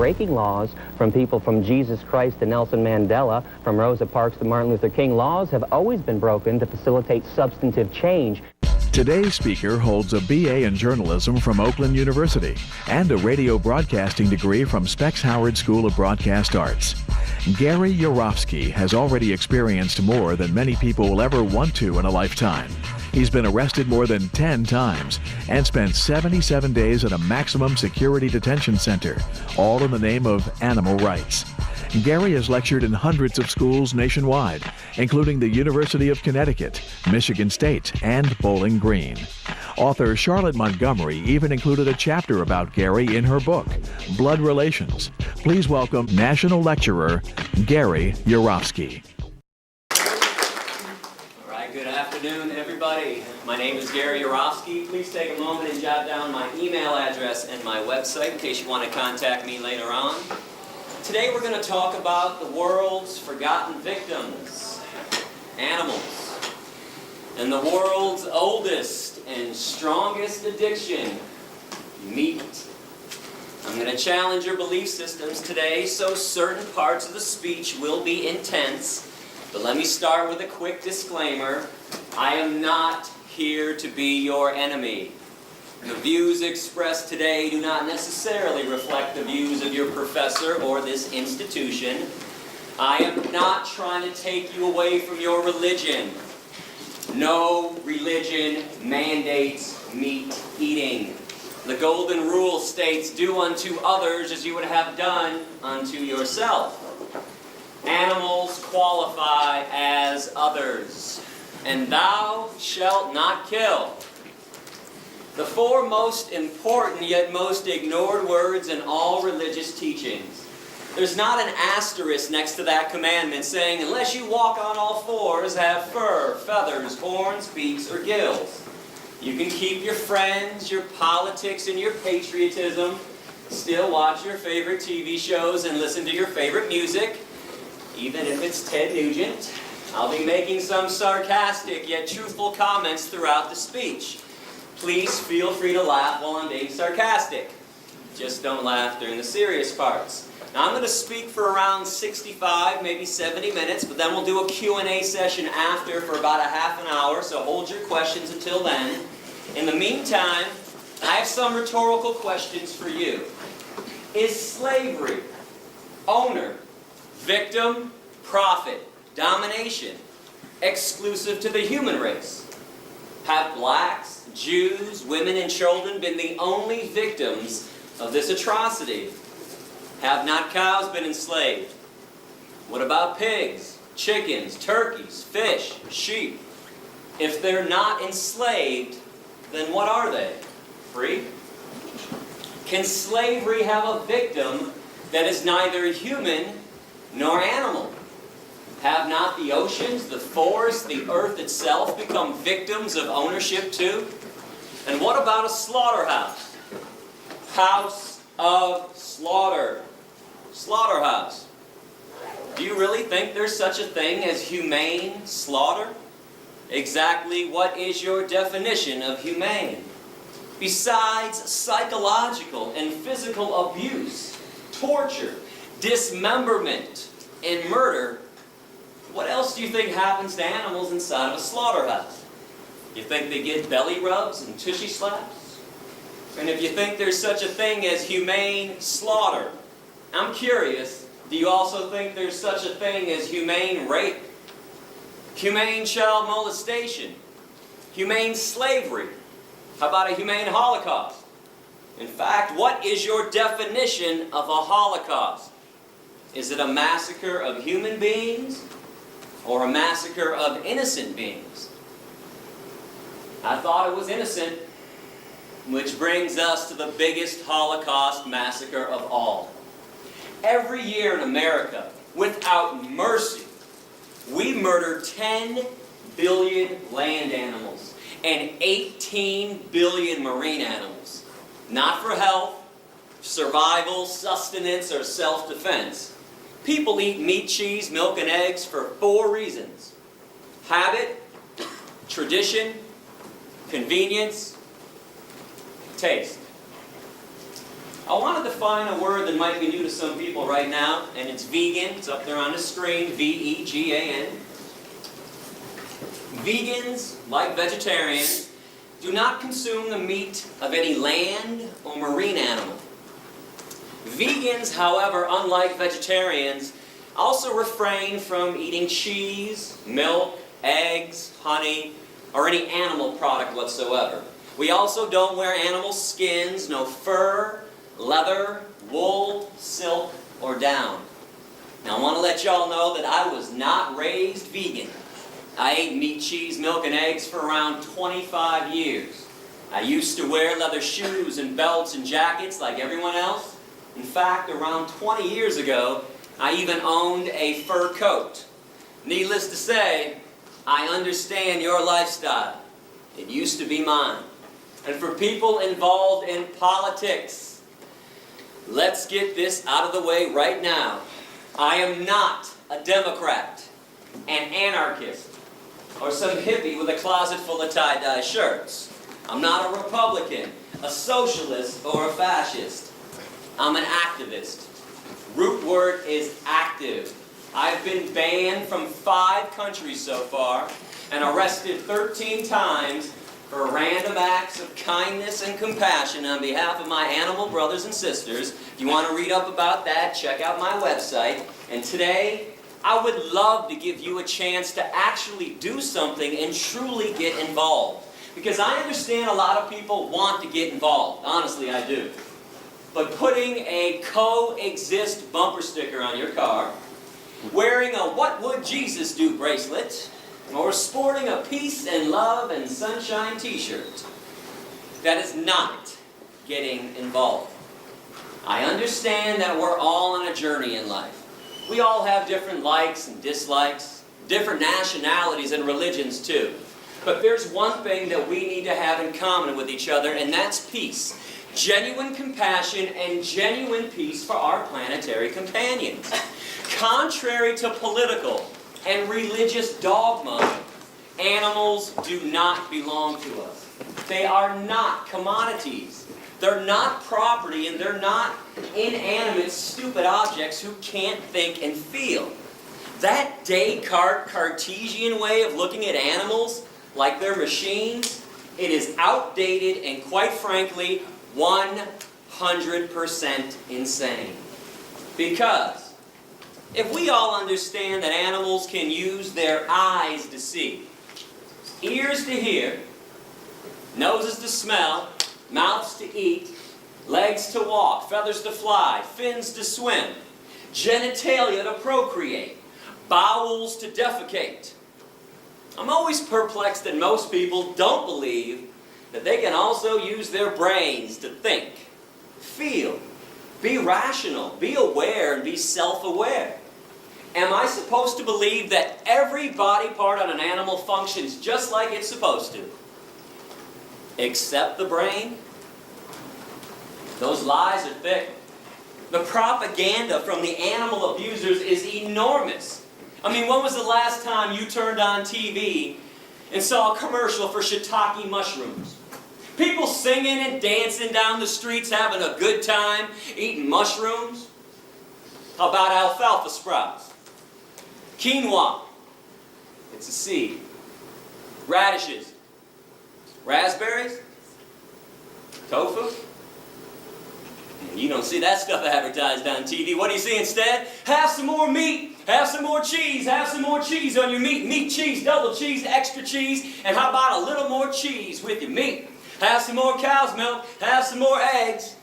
breaking laws, from people from Jesus Christ to Nelson Mandela, from Rosa Parks to Martin Luther King. Laws have always been broken to facilitate substantive change. Today's speaker holds a BA in journalism from Oakland University and a radio broadcasting degree from Specs Howard School of Broadcast Arts. Gary Yourofsky has already experienced more than many people will ever want to in a lifetime. He's been arrested more than 10 times and spent 77 days at a maximum security detention center, all in the name of animal rights. Gary has lectured in hundreds of schools nationwide, including the University of Connecticut, Michigan State, and Bowling Green. Author Charlotte Montgomery even included a chapter about Gary in her book, Blood Relations. Please welcome National Lecturer Gary Yourofsky. All right, good afternoon, everybody. My name is Gary Yourofsky. Please take a moment and jot down my email address and my website in case you want to contact me later on. Today we're going to talk about the world's forgotten victims, animals, and the world's oldest and strongest addiction, meat. I'm going to challenge your belief systems today, so certain parts of the speech will be intense. But let me start with a quick disclaimer. I am not here to be your enemy. The views expressed today do not necessarily reflect the views of your professor or this institution. I am not trying to take you away from your religion. No religion mandates meat eating. The golden rule states, do unto others as you would have done unto yourself. Animals qualify as others. And thou shalt not kill. The four most important yet most ignored words in all religious teachings. There's not an asterisk next to that commandment saying, unless you walk on all fours, have fur, feathers, horns, beaks, or gills. You can keep your friends, your politics, and your patriotism, still watch your favorite TV shows and listen to your favorite music, even if it's Ted Nugent. I'll be making some sarcastic yet truthful comments throughout the speech. Please feel free to laugh while I'm being sarcastic. Just don't laugh during the serious parts. Now I'm going to speak for around 65, maybe 70 minutes, but then we'll do a Q&A session after for about a half an hour, so hold your questions until then. In the meantime, I have some rhetorical questions for you. Is slavery, owner, victim, profit, domination, exclusive to the human race? Have blacks, Jews, women, and children been the only victims of this atrocity? Have not cows been enslaved? What about pigs, chickens, turkeys, fish, sheep? If they're not enslaved, then what are they? Free? Can slavery have a victim that is neither human nor animal? Have not the oceans, the forests, the earth itself become victims of ownership too? And what about a slaughterhouse? House of slaughter. Slaughterhouse. Do you really think there's such a thing as humane slaughter? Exactly what is your definition of humane? Besides psychological and physical abuse, torture, dismemberment, and murder, what else do you think happens to animals inside of a slaughterhouse? You think they get belly rubs and tushy slaps? And if you think there's such a thing as humane slaughter, I'm curious, do you also think there's such a thing as humane rape? Humane child molestation? Humane slavery? How about a humane Holocaust? In fact, what is your definition of a Holocaust? Is it a massacre of human beings or a massacre of innocent beings? I thought it was innocent, which brings us to the biggest Holocaust massacre of all. Every year in America, without mercy, we murder 10 billion land animals and 18 billion marine animals. Not for health, survival, sustenance, or self-defense. People eat meat, cheese, milk, and eggs for 4 reasons: habit, tradition, convenience, taste. I want to define a word that might be new to some people right now, and it's vegan. It's up there on the screen, V-E-G-A-N. Vegans, like vegetarians, do not consume the meat of any land or marine animal. Vegans, however, unlike vegetarians, also refrain from eating cheese, milk, eggs, honey, or any animal product whatsoever. We also don't wear animal skins, no fur, leather, wool, silk, or down. Now I want to let y'all know that I was not raised vegan. I ate meat, cheese, milk, and eggs for around 25 years. I used to wear leather shoes and belts and jackets like everyone else. In fact, around 20 years ago, I even owned a fur coat. Needless to say, I understand your lifestyle. It used to be mine. And for people involved in politics, let's get this out of the way right now. I am not a Democrat, an anarchist, or some hippie with a closet full of tie-dye shirts. I'm not a Republican, a socialist, or a fascist. I'm an activist. Root word is active. I've been banned from 5 countries so far and arrested 13 times for random acts of kindness and compassion on behalf of my animal brothers and sisters. If you want to read up about that, check out my website. And today, I would love to give you a chance to actually do something and truly get involved. Because I understand a lot of people want to get involved. Honestly, I do. But putting a coexist bumper sticker on your car, wearing a "What Would Jesus Do" bracelet, or sporting a peace and love and sunshine t-shirt, that is not getting involved. I understand that we're all on a journey in life. We all have different likes and dislikes, different nationalities and religions too. But there's one thing that we need to have in common with each other, and that's peace. Genuine compassion and genuine peace for our planetary companions. Contrary to political and religious dogma, animals do not belong to us. They are not commodities. They're not property, and they're not inanimate, stupid objects who can't think and feel. That Descartes Cartesian way of looking at animals like they're machines, it is outdated and, quite frankly, 100% insane. Because if we all understand that animals can use their eyes to see, ears to hear, noses to smell, mouths to eat, legs to walk, feathers to fly, fins to swim, genitalia to procreate, bowels to defecate, I'm always perplexed that most people don't believe that they can also use their brains to think, feel, be rational, be aware, and be self-aware. Am I supposed to believe that every body part on an animal functions just like it's supposed to? Except the brain? Those lies are thick. The propaganda from the animal abusers is enormous. I mean, when was the last time you turned on TV and saw a commercial for shiitake mushrooms? People singing and dancing down the streets, having a good time, eating mushrooms. How about alfalfa sprouts? Quinoa. It's a seed. Radishes. Raspberries. Tofu. You don't see that stuff advertised on TV. What do you see instead? Have some more meat. Have some more cheese. Have some more cheese on your meat. Meat, cheese, double cheese, extra cheese. And how about a little more cheese with your meat? Have some more cow's milk. Have some more eggs.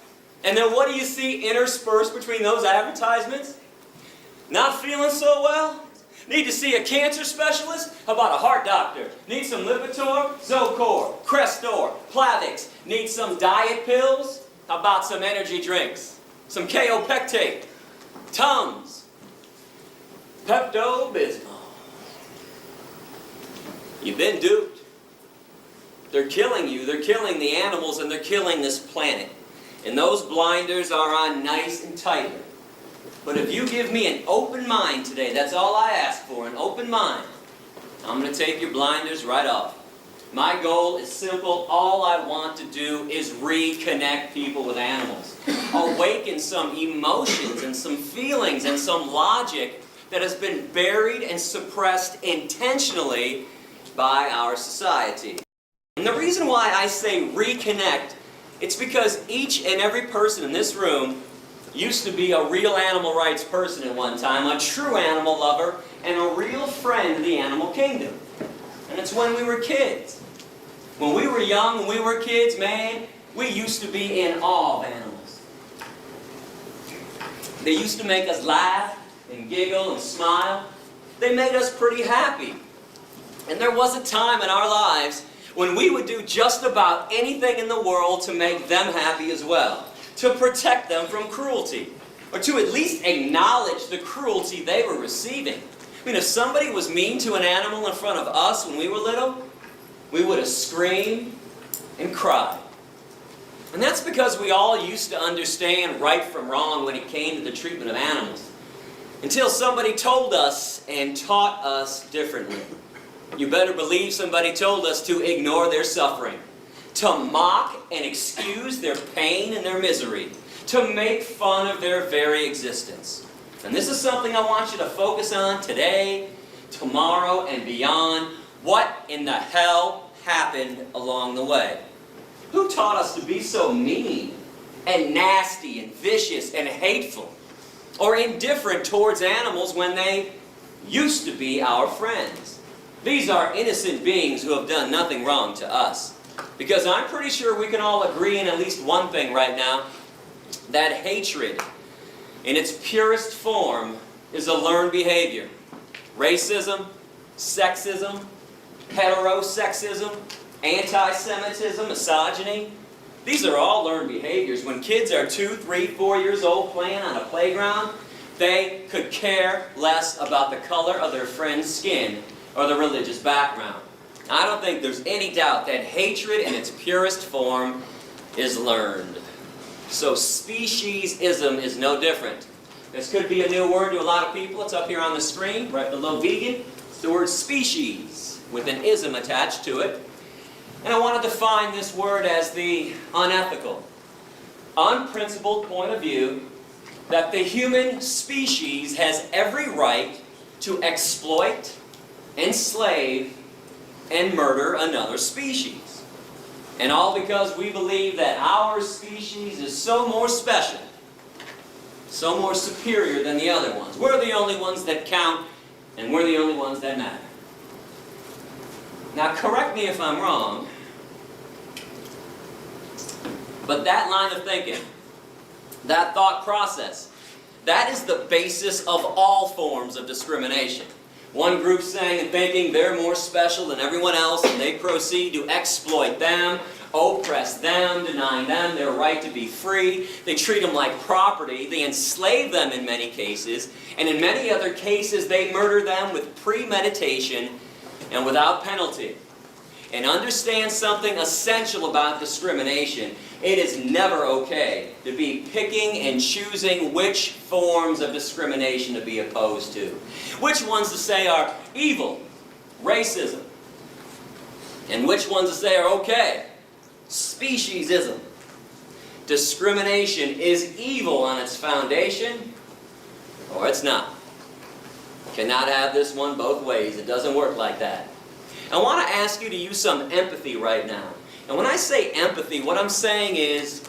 And then what do you see interspersed between those advertisements? Not feeling so well? Need to see a cancer specialist? How about a heart doctor? Need some Lipitor, Zocor, Crestor, Plavix? Need some diet pills? How about some energy drinks? Some Kaopectate, Tums, Pepto-Bismol. You've been duped. They're killing you, they're killing the animals, and they're killing this planet. And those blinders are on nice and tight. But if you give me an open mind today, that's all I ask for, an open mind, I'm going to take your blinders right off. My goal is simple. All I want to do is reconnect people with animals. Awaken some emotions and some feelings and some logic that has been buried and suppressed intentionally by our society. And the reason why I say reconnect, it's because each and every person in this room used to be a real animal rights person at one time, a true animal lover, and a real friend of the animal kingdom. And it's when we were kids. When we were young, when we were kids, man, we used to be in awe of animals. They used to make us laugh and giggle and smile. They made us pretty happy. And there was a time in our lives when we would do just about anything in the world to make them happy as well, to protect them from cruelty, or to at least acknowledge the cruelty they were receiving. I mean, if somebody was mean to an animal in front of us when we were little, we would have screamed and cried. And that's because we all used to understand right from wrong when it came to the treatment of animals, until somebody told us and taught us differently. You better believe somebody told us to ignore their suffering, to mock and excuse their pain and their misery, to make fun of their very existence. And this is something I want you to focus on today, tomorrow, and beyond. What in the hell happened along the way? Who taught us to be so mean and nasty and vicious and hateful, or indifferent towards animals when they used to be our friends? These are innocent beings who have done nothing wrong to us. Because I'm pretty sure we can all agree in at least one thing right now, that hatred in its purest form is a learned behavior. Racism, sexism, heterosexism, anti-Semitism, misogyny, these are all learned behaviors. When kids are 2, 3, 4 years old playing on a playground, they could care less about the color of their friend's skin or the religious background. I don't think there's any doubt that hatred in its purest form is learned. So speciesism is no different. This could be a new word to a lot of people. It's up here on the screen, right below vegan. It's the word species, with an ism attached to it. And I want to define this word as the unethical, unprincipled point of view that the human species has every right to exploit, enslave, and murder another species. And all because we believe that our species is so more special, so more superior than the other ones. We're the only ones that count, and we're the only ones that matter. Now, correct me if I'm wrong, but that line of thinking, that thought process, that is the basis of all forms of discrimination. One group saying and thinking they're more special than everyone else, and they proceed to exploit them, oppress them, denying them their right to be free. They treat them like property. They enslave them in many cases, and in many other cases they murder them with premeditation and without penalty. And understand something essential about discrimination. It is never okay to be picking and choosing which forms of discrimination to be opposed to. Which ones to say are evil, racism, and which ones to say are okay, speciesism. Discrimination is evil on its foundation, or it's not. Cannot have this one both ways. It doesn't work like that. I want to ask you to use some empathy right now. And when I say empathy, what I'm saying is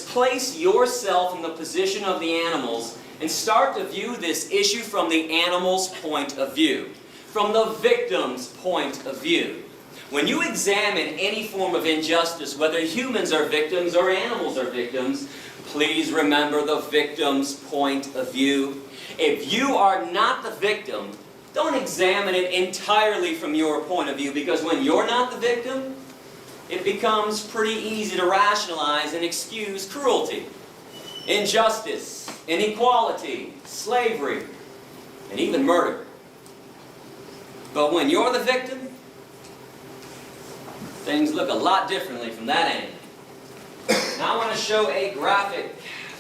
place yourself in the position of the animals and start to view this issue from the animal's point of view, from the victim's point of view. When you examine any form of injustice, whether humans are victims or animals are victims, please remember the victim's point of view. If you are not the victim, don't examine it entirely from your point of view, because when you're not the victim, it becomes pretty easy to rationalize and excuse cruelty, injustice, inequality, slavery, and even murder. But when you're the victim, things look a lot differently from that angle. Now I want to show a graphic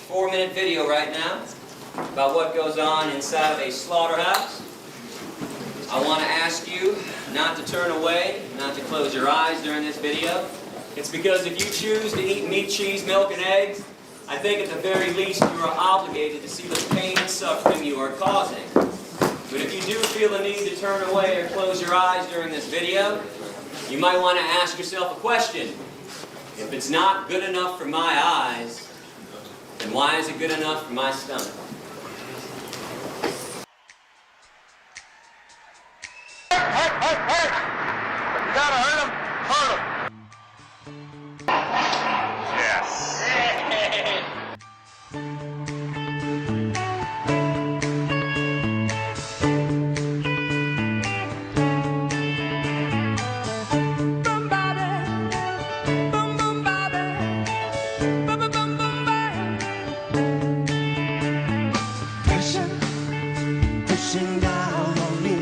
4-minute video right now about what goes on inside of a slaughterhouse. I want to ask you not to turn away, not to close your eyes during this video. It's because if you choose to eat meat, cheese, milk, and eggs, I think at the very least you are obligated to see the pain and suffering you are causing. But if you do feel the need to turn away or close your eyes during this video, you might want to ask yourself a question. If it's not good enough for my eyes, then why is it good enough for my stomach? Hey! You gotta hurt him. Hurt him. Yes. Pushing down on me,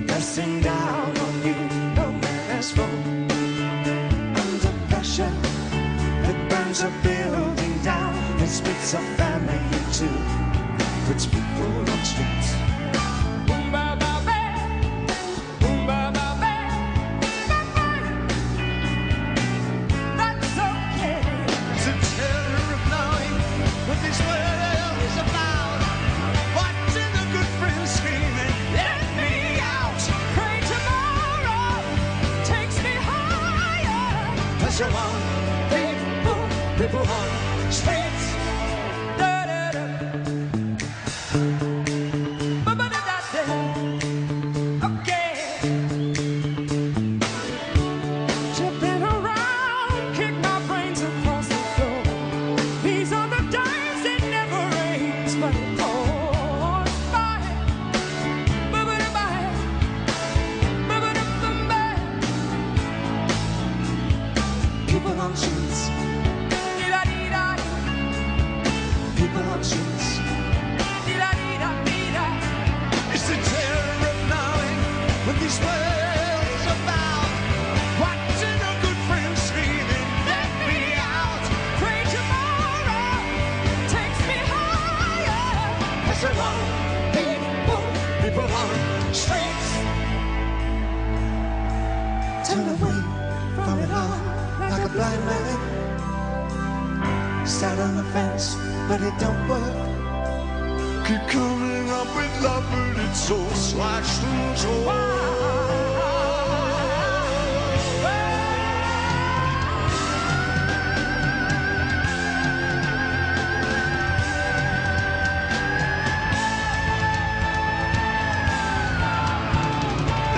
pressing down on you. No man has fallen under pressure. It burns a building down, it splits a family in two, puts people on streets. Boom ba ba ba, boom ba ba ba, that's okay. It's a terror of knowing what this world is about. Watching a good friend screaming, let me out. Pray tomorrow takes me higher. Pressure on people on streets. Da da da. Ba ba da da da. Okay. Jumping around, kick my brains across the floor. These are the days it never rains, but it pours by. Ba ba da ba. Ba ba da ba ba. People on streets. People on streets. It's the terror of knowing what this world is about. Watching a good friend screaming, let me out. Pray tomorrow takes me higher. Pressure on people on streets. Turn away from it all like a blind man. Sat on the fence, but it don't work. Keep coming up with love, but it's so slashed and torn.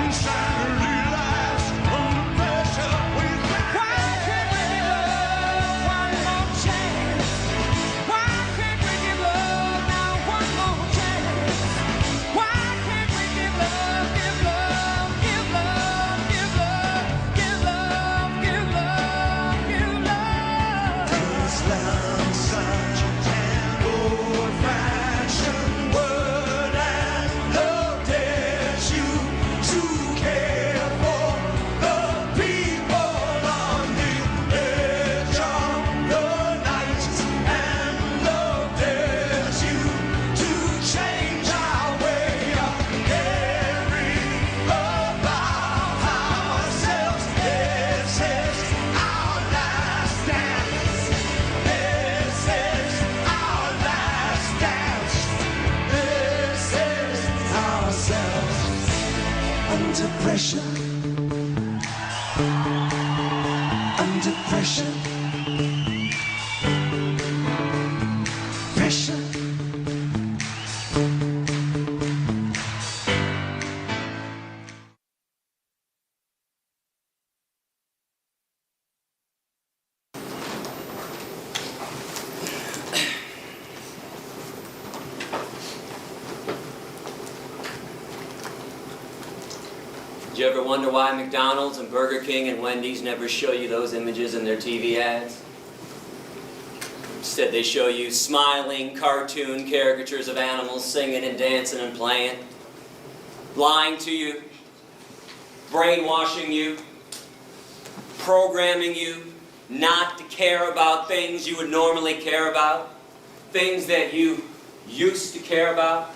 Insanity lies under pressure. Why can't we give love one more chance? Why can't we give love now one more chance? Why can't we give love, give love, give love, give love, give love, give love, give love? This love's such an old-fashioned word, and love dares you to care for the people on the edge of the night, and love dares you to change our way of caring about ourselves. This is our last dance. This is our last dance. This is ourselves under pressure. Under pressure. Pressure. Did you ever wonder why McDonald's and Burger King and Wendy's never show you those images in their TV ads? Instead, they show you smiling cartoon caricatures of animals singing and dancing and playing, lying to you, brainwashing you, programming you not to care about things you would normally care about, things that you used to care about.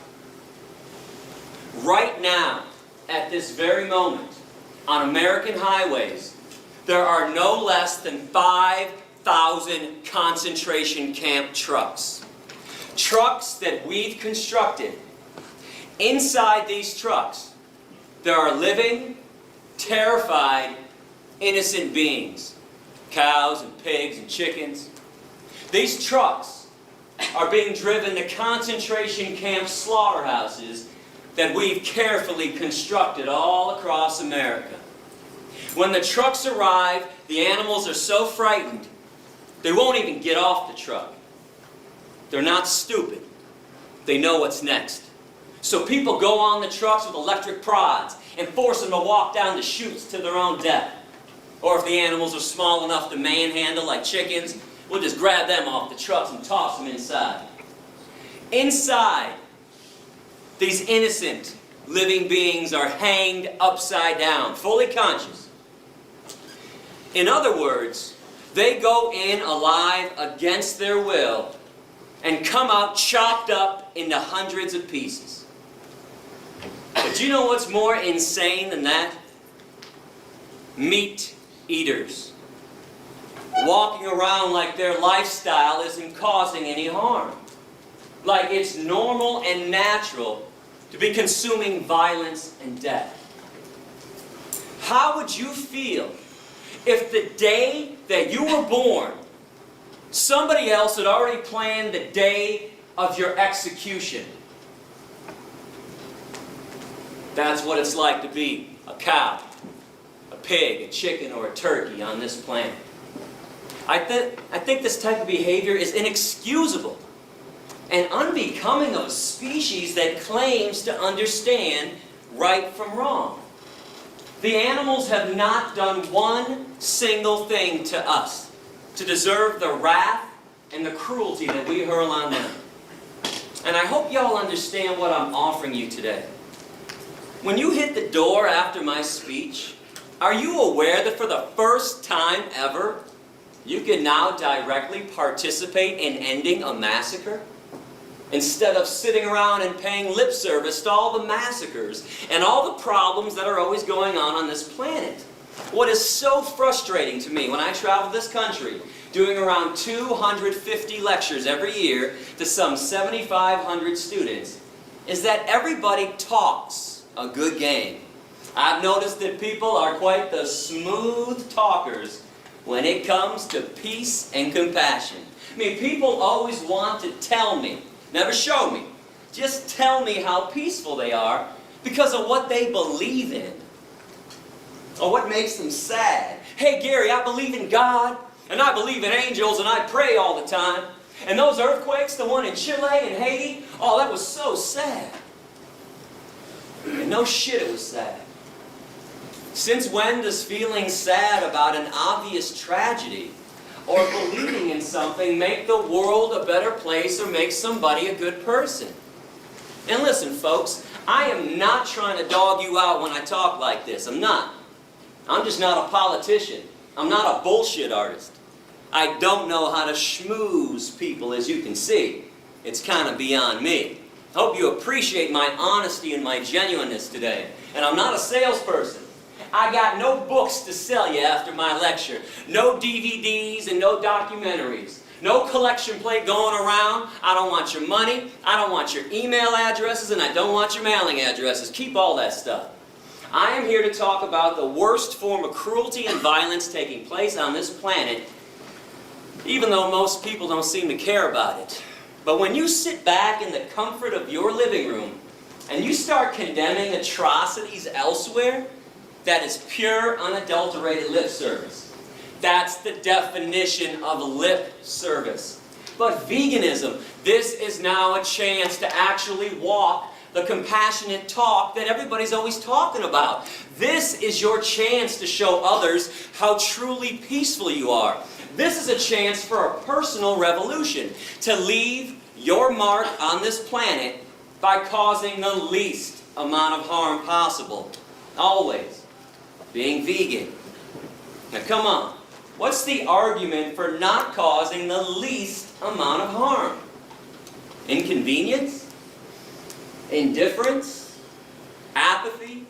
Right now, at this very moment, on American highways, there are no less than 5,000 concentration camp trucks. Trucks that we've constructed. Inside these trucks, there are living, terrified, innocent beings. Cows and pigs and chickens. These trucks are being driven to concentration camp slaughterhouses that we've carefully constructed all across America. When the trucks arrive, the animals are so frightened, they won't even get off the truck. They're not stupid. They know what's next. So people go on the trucks with electric prods and force them to walk down the chutes to their own death. Or if the animals are small enough to manhandle like chickens, we'll just grab them off the trucks and toss them inside. Inside, these innocent living beings are hanged upside down, fully conscious. In other words, they go in alive against their will and come out chopped up into hundreds of pieces. But you know what's more insane than that? Meat eaters. Walking around like their lifestyle isn't causing any harm. Like it's normal and natural to be consuming violence and death. How would you feel if the day that you were born, somebody else had already planned the day of your execution? That's what it's like to be a cow, a pig, a chicken, or a turkey on this planet. I think this type of behavior is inexcusable and unbecoming of a species that claims to understand right from wrong. The animals have not done one single thing to us to deserve the wrath and the cruelty that we hurl on them. And I hope y'all understand what I'm offering you today. When you hit the door after my speech, are you aware that for the first time ever, you can now directly participate in ending a massacre? Instead of sitting around and paying lip service to all the massacres and all the problems that are always going on this planet. What is so frustrating to me when I travel this country, doing around 250 lectures every year to some 7,500 students, is that everybody talks a good game. I've noticed that people are quite the smooth talkers when it comes to peace and compassion. I mean, people always want to tell me, never show me, just tell me how peaceful they are because of what they believe in or what makes them sad. Hey Gary, I believe in God and I believe in angels and I pray all the time. And those earthquakes, the one in Chile and Haiti, oh, that was so sad. And no shit, it was sad. Since when does feeling sad about an obvious tragedy or believing in something make the world a better place or make somebody a good person? And listen, folks, I am not trying to dog you out when I talk like this. I'm not. I'm just not a politician. I'm not a bullshit artist. I don't know how to schmooze people, as you can see. It's kind of beyond me. I hope you appreciate my honesty and my genuineness today. And I'm not a salesperson. I got no books to sell you after my lecture. No DVDs and no documentaries. No collection plate going around. I don't want your money. I don't want your email addresses, and I don't want your mailing addresses. Keep all that stuff. I am here to talk about the worst form of cruelty and violence taking place on this planet, even though most people don't seem to care about it. But when you sit back in the comfort of your living room and you start condemning atrocities elsewhere, that is pure, unadulterated lip service. That's the definition of lip service. But veganism, this is now a chance to actually walk the compassionate talk that everybody's always talking about. This is your chance to show others how truly peaceful you are. This is a chance for a personal revolution, to leave your mark on this planet by causing the least amount of harm possible. Always. Being vegan. Now come on. What's the argument for not causing the least amount of harm? Inconvenience? Indifference? Apathy?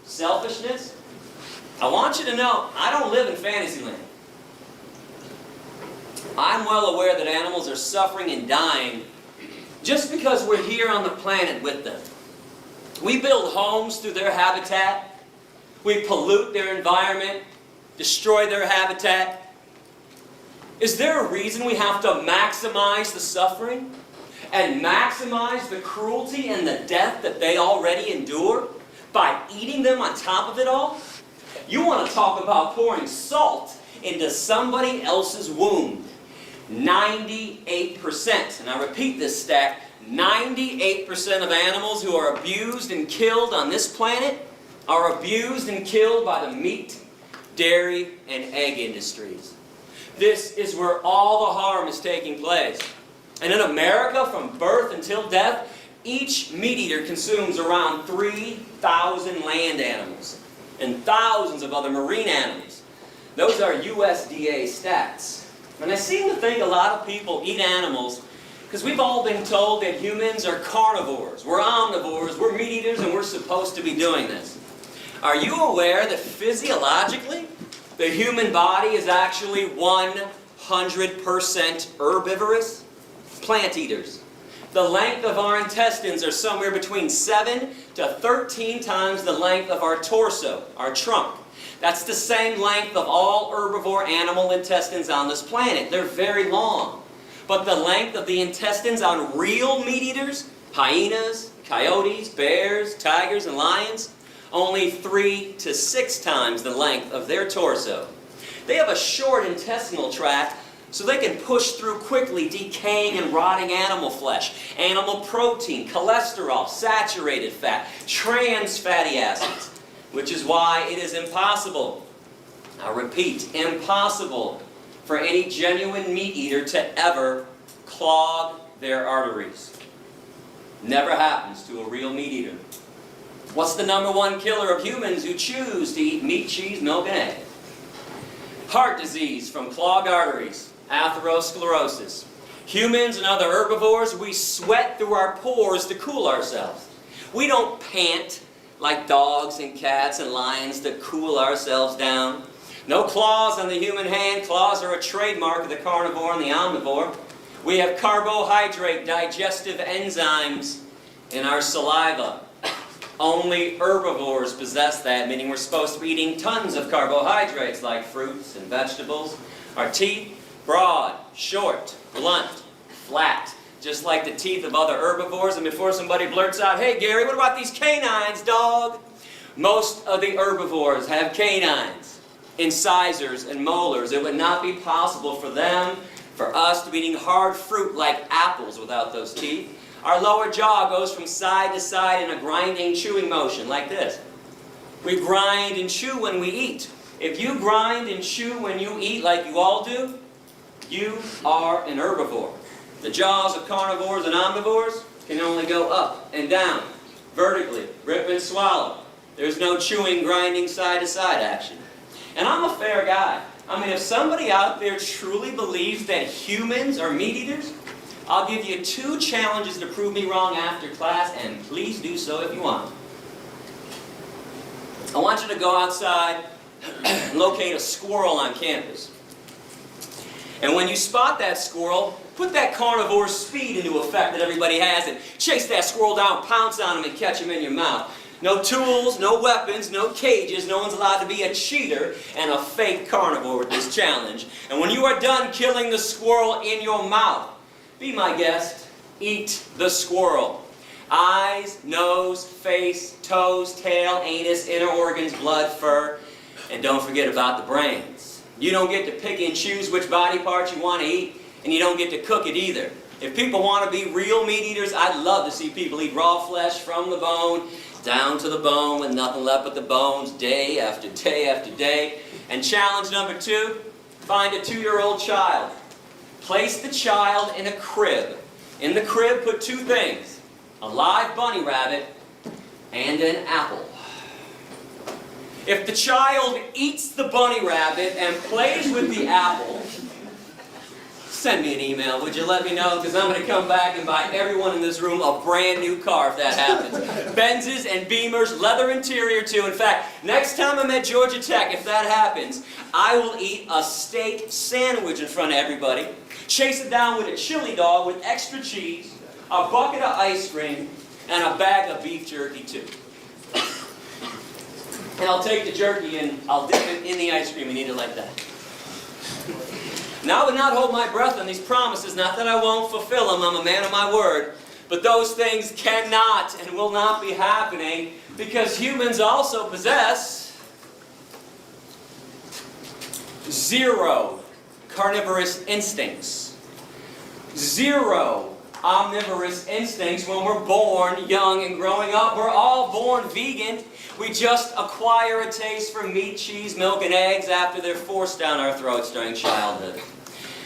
selfishness. I want you to know, I don't live in Fantasyland. I'm well aware that animals are suffering and dying just because we're here on the planet with them. We build homes through their habitat. We pollute their environment, destroy their habitat. Is there a reason we have to maximize the suffering and maximize the cruelty and the death that they already endure by eating them on top of it all? You want to talk about pouring salt into somebody else's wound. 98%, and I repeat this stat, 98% of animals who are abused and killed on this planet are abused and killed by the meat, dairy, and egg industries. This is where all the harm is taking place. And in America, from birth until death, each meat eater consumes around 3,000 land animals and thousands of other marine animals. Those are USDA stats. And I seem to think a lot of people eat animals because we've all been told that humans are carnivores, we're omnivores, we're meat eaters, and we're supposed to be doing this. Are you aware that physiologically, the human body is actually 100% herbivorous? Plant eaters. The length of our intestines are somewhere between 7 to 13 times the length of our torso, our trunk. That's the same length of all herbivore animal intestines on this planet. They're very long. But the length of the intestines on real meat eaters, hyenas, coyotes, bears, tigers, and lions, only 3 to 6 times the length of their torso. They have a short intestinal tract so they can push through quickly decaying and rotting animal flesh, animal protein, cholesterol, saturated fat, trans fatty acids, which is why it is impossible, I repeat, impossible for any genuine meat eater to ever clog their arteries. Never happens to a real meat eater. What's the #1 killer of humans who choose to eat meat, cheese, milk, and egg? Heart disease from clogged arteries, atherosclerosis. Humans and other herbivores, we sweat through our pores to cool ourselves. We don't pant like dogs and cats and lions to cool ourselves down. No claws on the human hand. Claws are a trademark of the carnivore and the omnivore. We have carbohydrate digestive enzymes in our saliva. Only herbivores possess that, meaning we're supposed to be eating tons of carbohydrates like fruits and vegetables. Our teeth, broad, short, blunt, flat, just like the teeth of other herbivores. And before somebody blurts out, "Hey Gary, what about these canines, dog?" Most of the herbivores have canines, incisors, and molars. It would not be possible for us to be eating hard fruit like apples without those teeth. Our lower jaw goes from side to side in a grinding, chewing motion like this. We grind and chew when we eat. If you grind and chew when you eat like you all do, you are an herbivore. The jaws of carnivores and omnivores can only go up and down, vertically, rip and swallow. There's no chewing, grinding, side-to-side action. And I'm a fair guy. I mean, if somebody out there truly believes that humans are meat eaters, I'll give you 2 challenges to prove me wrong after class, and please do so if you want. I want you to go outside and locate a squirrel on campus. And when you spot that squirrel, put that carnivore speed into effect that everybody has and chase that squirrel down, pounce on him, and catch him in your mouth. No tools, no weapons, no cages. No one's allowed to be a cheater and a fake carnivore with this challenge. And when you are done killing the squirrel in your mouth, be my guest, eat the squirrel. Eyes, nose, face, toes, tail, anus, inner organs, blood, fur, and don't forget about the brains. You don't get to pick and choose which body parts you want to eat, and you don't get to cook it either. If people want to be real meat eaters, I'd love to see people eat raw flesh from the bone, down to the bone with nothing left but the bones, day after day after day. And challenge #2, find a 2-year-old child. Place the child in a crib. In the crib, put 2 things: a live bunny rabbit and an apple. If the child eats the bunny rabbit and plays with the apple, send me an email, would you? Let me know, because I'm going to come back and buy everyone in this room a brand new car if that happens. Benzes and Beamers, leather interior too. In fact, next time I'm at Georgia Tech, if that happens, I will eat a steak sandwich in front of everybody, chase it down with a chili dog with extra cheese, a bucket of ice cream, and a bag of beef jerky too. And I'll take the jerky and I'll dip it in the ice cream and eat it like that. Now I would not hold my breath on these promises, not that I won't fulfill them, I'm a man of my word, but those things cannot and will not be happening because humans also possess 0 carnivorous instincts. 0 omnivorous instincts when we're born young and growing up. We're all born vegan. We just acquire a taste for meat, cheese, milk, and eggs after they're forced down our throats during childhood.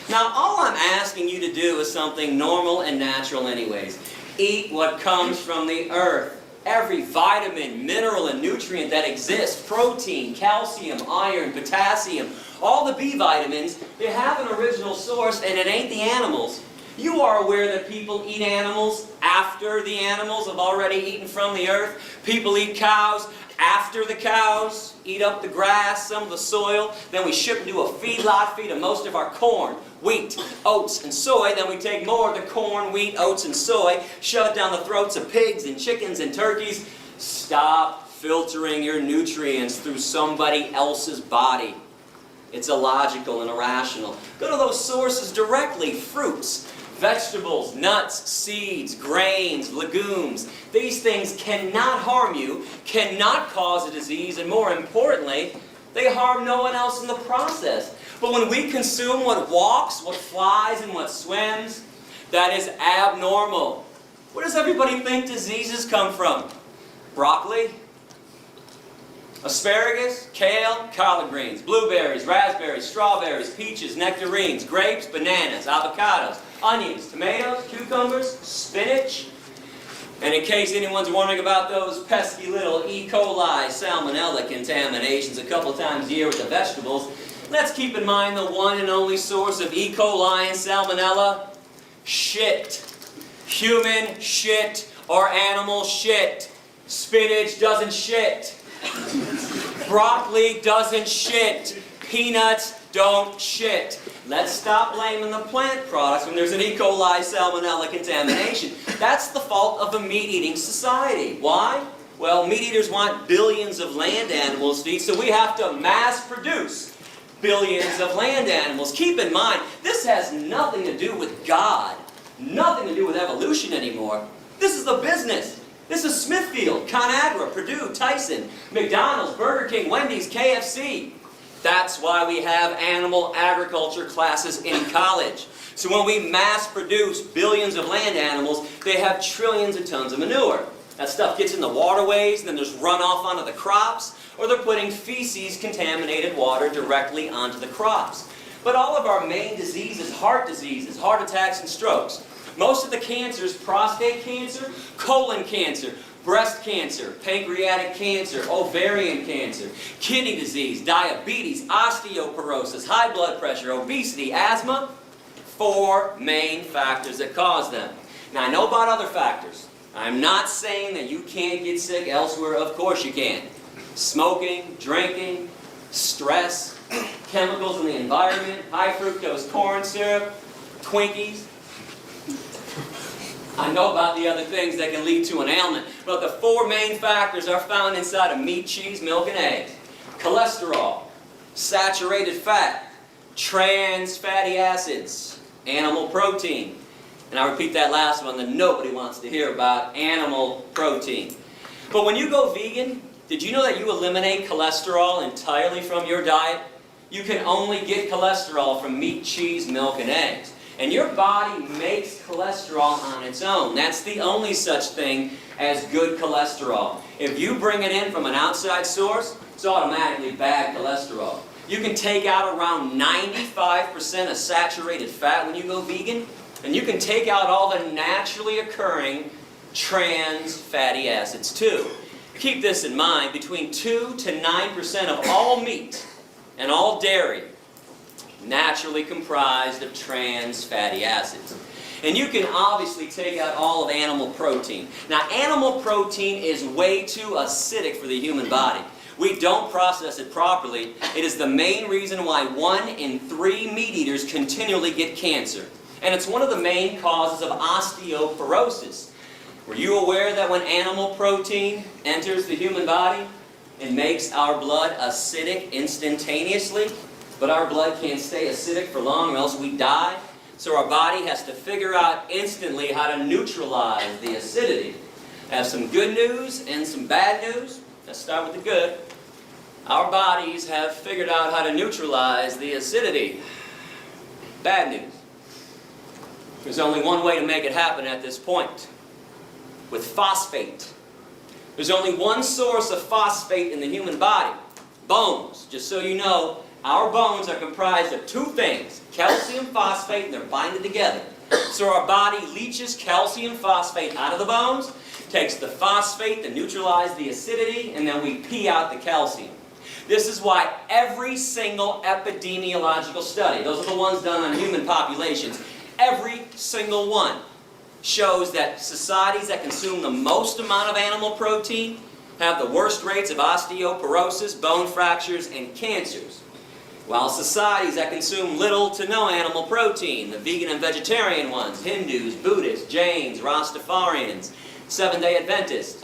Now, all I'm asking you to do is something normal and natural anyways. Eat what comes from the earth. Every vitamin, mineral, and nutrient that exists, protein, calcium, iron, potassium, all the B vitamins, they have an original source and it ain't the animals. You are aware that people eat animals after the animals have already eaten from the earth. People eat cows after the cows eat up the grass, some of the soil. Then we ship them to a feedlot, feed them most of our corn, wheat, oats, and soy. Then we take more of the corn, wheat, oats, and soy, shove it down the throats of pigs and chickens and turkeys. Stop filtering your nutrients through somebody else's body. It's illogical and irrational. Go to those sources directly. Fruits, vegetables, nuts, seeds, grains, legumes. These things cannot harm you, cannot cause a disease, and more importantly, they harm no one else in the process. But when we consume what walks, what flies, and what swims, that is abnormal. Where does everybody think diseases come from? Broccoli? Asparagus, kale, collard greens, blueberries, raspberries, strawberries, peaches, nectarines, grapes, bananas, avocados, onions, tomatoes, cucumbers, spinach. And in case anyone's wondering about those pesky little E. coli salmonella contaminations a couple times a year with the vegetables, let's keep in mind the one and only source of E. coli and salmonella: shit. Human shit or animal shit. Spinach doesn't shit. Broccoli doesn't shit. Peanuts don't shit. Let's stop blaming the plant products when there's an E. coli salmonella contamination. That's the fault of a meat-eating society. Why? Well, meat eaters want billions of land animals to eat, so we have to mass produce billions of land animals. Keep in mind, this has nothing to do with God, nothing to do with evolution anymore. This is the business. This is Smithfield, ConAgra, Purdue, Tyson, McDonald's, Burger King, Wendy's, KFC. That's why we have animal agriculture classes in college. So when we mass produce billions of land animals, they have trillions of tons of manure. That stuff gets in the waterways, and then there's runoff onto the crops, or they're putting feces contaminated water directly onto the crops. But all of our main diseases, heart attacks, and strokes. Most of the cancers: prostate cancer, colon cancer, breast cancer, pancreatic cancer, ovarian cancer, kidney disease, diabetes, osteoporosis, high blood pressure, obesity, asthma. 4 main factors that cause them. Now, I know about other factors. I'm not saying that you can't get sick elsewhere. Of course you can. Smoking, drinking, stress, chemicals in the environment, high fructose corn syrup, Twinkies. I know about the other things that can lead to an ailment, but the 4 main factors are found inside of meat, cheese, milk, and eggs. Cholesterol, saturated fat, trans fatty acids, animal protein. And I repeat that last one that nobody wants to hear about: animal protein. But when you go vegan, did you know that you eliminate cholesterol entirely from your diet? You can only get cholesterol from meat, cheese, milk, and eggs. And your body makes cholesterol on its own. That's the only such thing as good cholesterol. If you bring it in from an outside source, it's automatically bad cholesterol. You can take out around 95% of saturated fat when you go vegan, and you can take out all the naturally occurring trans fatty acids too. Keep this in mind: between 2 to 9% of all meat and all dairy naturally comprised of trans fatty acids. And you can obviously take out all of animal protein. Now, animal protein is way too acidic for the human body. We don't process it properly. It is the main reason why 1 in 3 meat eaters continually get cancer. And it's one of the main causes of osteoporosis. Were you aware that when animal protein enters the human body, it makes our blood acidic instantaneously? But our blood can't stay acidic for long or else we die. So our body has to figure out instantly how to neutralize the acidity. I have some good news and some bad news. Let's start with the good. Our bodies have figured out how to neutralize the acidity. Bad news. There's only one way to make it happen at this point. With phosphate. There's only one source of phosphate in the human body. Bones. Just so you know, our bones are comprised of 2 things. Calcium phosphate, and they're binded together. So our body leaches calcium phosphate out of the bones, takes the phosphate to neutralize the acidity, and then we pee out the calcium. This is why every single epidemiological study, those are the ones done on human populations, every single one shows that societies that consume the most amount of animal protein have the worst rates of osteoporosis, bone fractures, and cancers. While societies that consume little to no animal protein, the vegan and vegetarian ones, Hindus, Buddhists, Jains, Rastafarians, Seventh-day Adventists,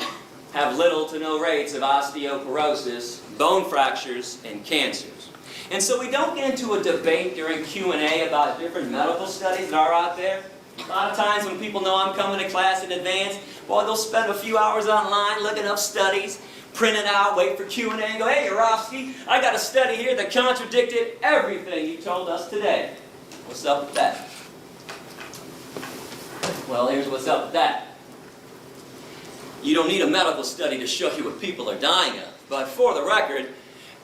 have little to no rates of osteoporosis, bone fractures, and cancers. And so we don't get into a debate during Q&A about different medical studies that are out there. A lot of times when people know I'm coming to class in advance, well, they'll spend a few hours online looking up studies, print it out, wait for Q&A, and go, "Hey, Yourofsky, I got a study here that contradicted everything you told us today." What's up with that? Well, here's what's up with that. You don't need a medical study to show you what people are dying of. But for the record,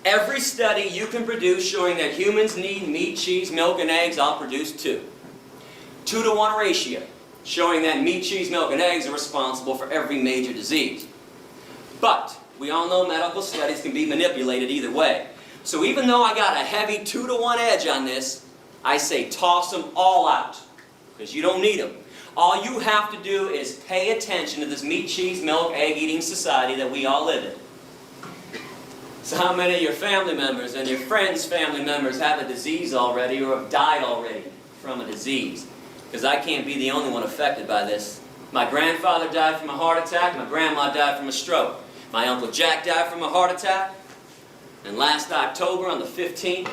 every study you can produce showing that humans need meat, cheese, milk, and eggs, I'll produce 2. 2-to-1 ratio, showing that meat, cheese, milk, and eggs are responsible for every major disease. But we all know medical studies can be manipulated either way. So even though I got a heavy 2-to-1 edge on this, I say toss them all out, because you don't need them. All you have to do is pay attention to this meat, cheese, milk, egg-eating society that we all live in. So how many of your family members and your friends' family members have a disease already or have died already from a disease? Because I can't be the only one affected by this. My grandfather died from a heart attack. My grandma died from a stroke. My Uncle Jack died from a heart attack. And last October, on the 15th,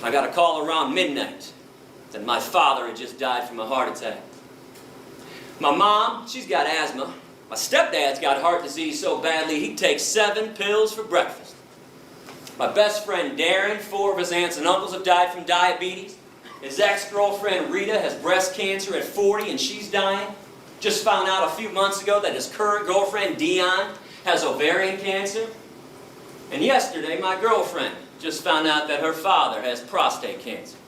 I got a call around midnight that my father had just died from a heart attack. My mom, she's got asthma. My stepdad's got heart disease so badly he takes 7 pills for breakfast. My best friend Darren, 4 of his aunts and uncles have died from diabetes. His ex-girlfriend Rita has breast cancer at 40 and she's dying. Just found out a few months ago that his current girlfriend Dion has ovarian cancer. And yesterday my girlfriend just found out that her father has prostate cancer.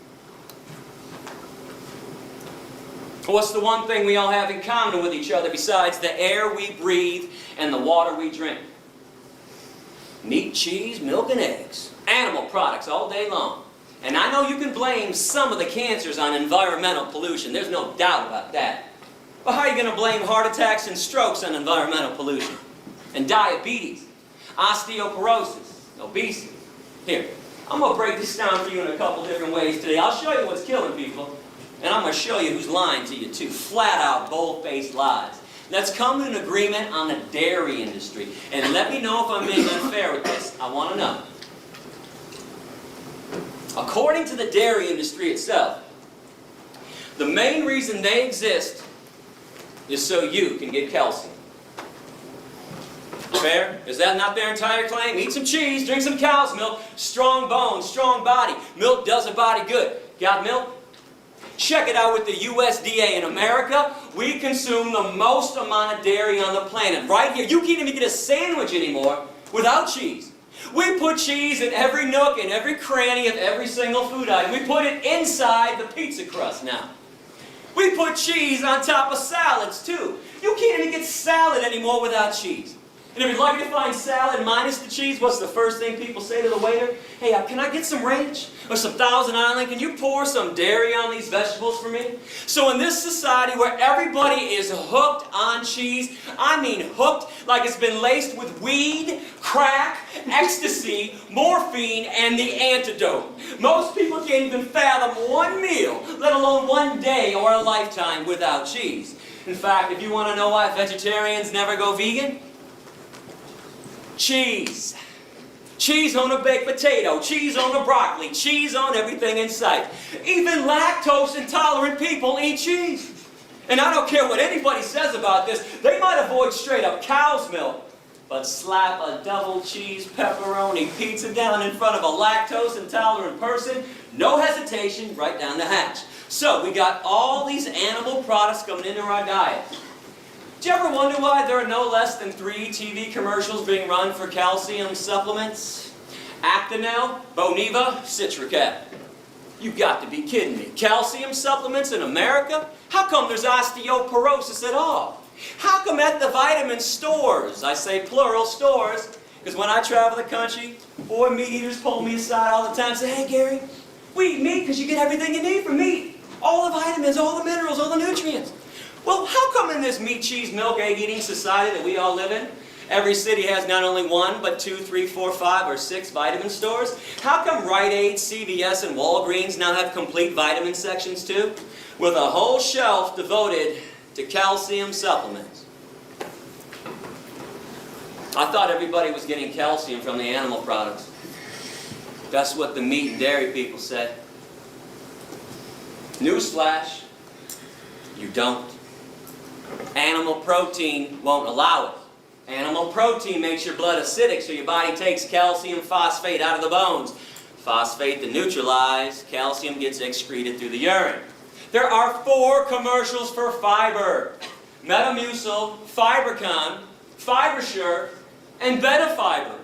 What's the one thing we all have in common with each other besides the air we breathe and the water we drink? Meat, cheese, milk, and eggs. Animal products all day long. And I know you can blame some of the cancers on environmental pollution. There's no doubt about that. But how are you going to blame heart attacks and strokes on environmental pollution? And diabetes, osteoporosis, obesity. Here, I'm going to break this down for you in a couple different ways today. I'll show you what's killing people. And I'm going to show you who's lying to you too. Flat out, bold-faced lies. Let's come to an agreement on the dairy industry. And let me know if I'm being unfair with this. I want to know. According to the dairy industry itself, the main reason they exist is so you can get calcium. Fair? Is that not their entire claim? Eat some cheese, drink some cow's milk, strong bones, strong body. Milk does a body good. Got milk? Check it out with the USDA. In America, we consume the most amount of dairy on the planet. Right here, you can't even get a sandwich anymore without cheese. We put cheese in every nook and every cranny of every single food item. We put it inside the pizza crust now. We put cheese on top of salads too. You can't even get salad anymore without cheese. And if you're lucky to find salad minus the cheese, what's the first thing people say to the waiter? Hey, can I get some ranch? Or some Thousand Island? Can you pour some dairy on these vegetables for me? So in this society where everybody is hooked on cheese, I mean hooked like it's been laced with weed, crack, ecstasy, morphine, and the antidote. Most people can't even fathom one meal, let alone one day or a lifetime without cheese. In fact, if you want to know why vegetarians never go vegan, cheese. Cheese on a baked potato, cheese on a broccoli, cheese on everything in sight. Even lactose intolerant people eat cheese. And I don't care what anybody says about this, they might avoid straight up cow's milk, but slap a double cheese pepperoni pizza down in front of a lactose intolerant person, no hesitation, right down the hatch. So we got all these animal products coming into our diet. Do you ever wonder why there are no less than 3 TV commercials being run for calcium supplements? Actonel, Boniva, Citracat. You've got to be kidding me. Calcium supplements in America? How come there's osteoporosis at all? How come at the vitamin stores, I say plural stores, because when I travel the country, boy, meat eaters pull me aside all the time and say, hey Gary, we eat meat because you get everything you need from meat. All the vitamins, all the minerals, all the nutrients. Well, how come in this meat, cheese, milk, egg eating society that we all live in, every city has not only 1, but 2, 3, 4, 5, or 6 vitamin stores? How come Rite Aid, CVS, and Walgreens now have complete vitamin sections too? With a whole shelf devoted to calcium supplements. I thought everybody was getting calcium from the animal products. That's what the meat and dairy people say. Newsflash, you don't. Animal protein won't allow it. Animal protein makes your blood acidic, so your body takes calcium phosphate out of the bones. Phosphate to neutralize, calcium gets excreted through the urine. There are 4 commercials for fiber. Metamucil, Fibercon, FiberSure, and Betafiber.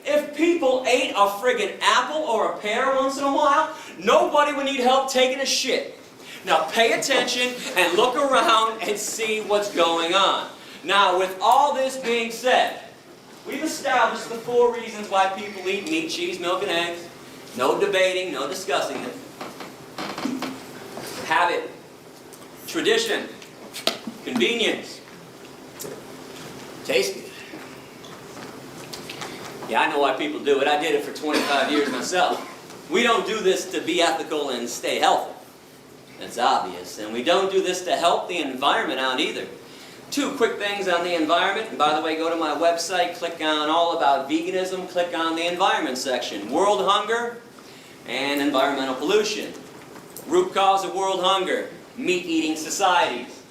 If people ate a friggin' apple or a pear once in a while, nobody would need help taking a shit. Now pay attention and look around and see what's going on. Now with all this being said, we've established the 4 reasons why people eat meat, cheese, milk, and eggs. No debating, no discussing it. Habit, tradition, convenience, taste good. Yeah, I know why people do it. I did it for 25 years myself. We don't do this to be ethical and stay healthy. That's obvious. And we don't do this to help the environment out either. 2 quick things on the environment. And by the way, go to my website, click on All About Veganism, click on the environment section. World hunger and environmental pollution. Root cause of world hunger, meat-eating societies.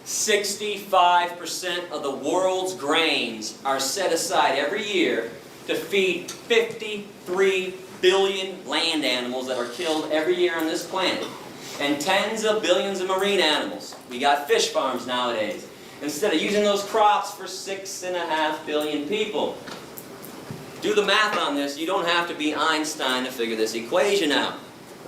65% of the world's grains are set aside every year to feed 53 billion land animals that are killed every year on this planet. And tens of billions of marine animals. We got fish farms nowadays. Instead of using those crops for 6.5 billion people. Do the math on this. You don't have to be Einstein to figure this equation out.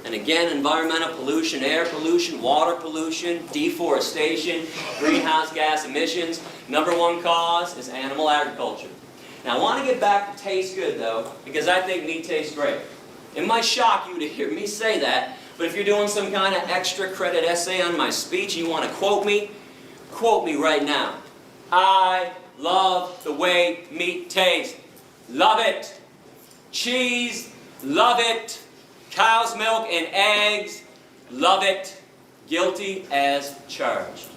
And again, environmental pollution, air pollution, water pollution, deforestation, greenhouse gas emissions. #1 cause is animal agriculture. Now I want to get back to taste good though, because I think meat tastes great. It might shock you to hear me say that, but if you're doing some kind of extra credit essay on my speech and you want to quote me right now. I love the way meat tastes. Love it. Cheese, love it. Cow's milk and eggs, love it. Guilty as charged.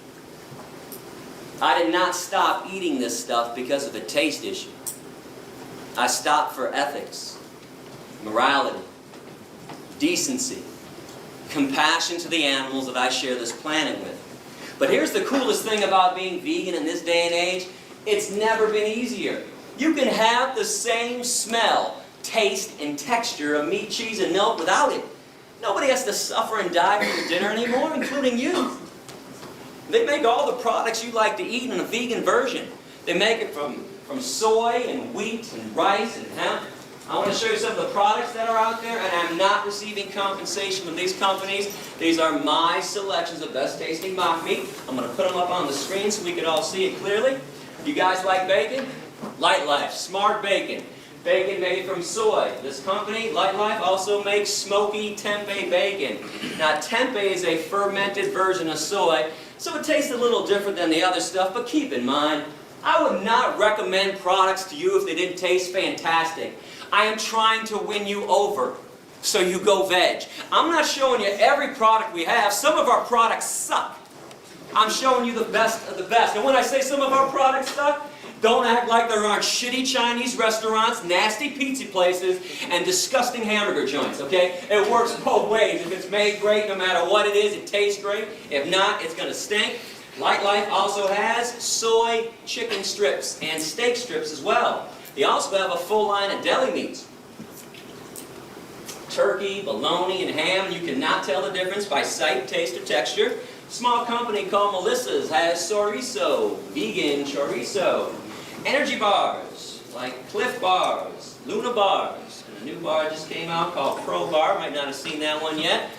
I did not stop eating this stuff because of a taste issue. I stopped for ethics, morality, decency, compassion to the animals that I share this planet with. But here's the coolest thing about being vegan in this day and age. It's never been easier. You can have the same smell, taste, and texture of meat, cheese, and milk without it. Nobody has to suffer and die for your dinner anymore, including you. They make all the products you like to eat in a vegan version. They make it from soy and wheat and rice and hemp. I want to show you some of the products that are out there, and I'm not receiving compensation from these companies. These are my selections of best tasting mock meat. I'm going to put them up on the screen so we can all see it clearly. You guys like bacon? Light Life, smart bacon. Bacon made from soy. This company, Light Life, also makes smoky tempeh bacon. Now, tempeh is a fermented version of soy, so it tastes a little different than the other stuff, but keep in mind, I would not recommend products to you if they didn't taste fantastic. I am trying to win you over, so you go veg. I'm not showing you every product we have. Some of our products suck. I'm showing you the best of the best. And when I say some of our products suck, don't act like there aren't shitty Chinese restaurants, nasty pizza places, and disgusting hamburger joints, okay? It works both ways. If it's made great, no matter what it is, it tastes great. If not, it's going to stink. Light Life also has soy chicken strips and steak strips as well. They also have a full line of deli meats. Turkey, bologna, and ham. You cannot tell the difference by sight, taste, or texture. A small company called Melissa's has chorizo, vegan chorizo. Energy bars, like Cliff Bars, Luna Bars, and a new bar just came out called Pro Bar. Might not have seen that one yet.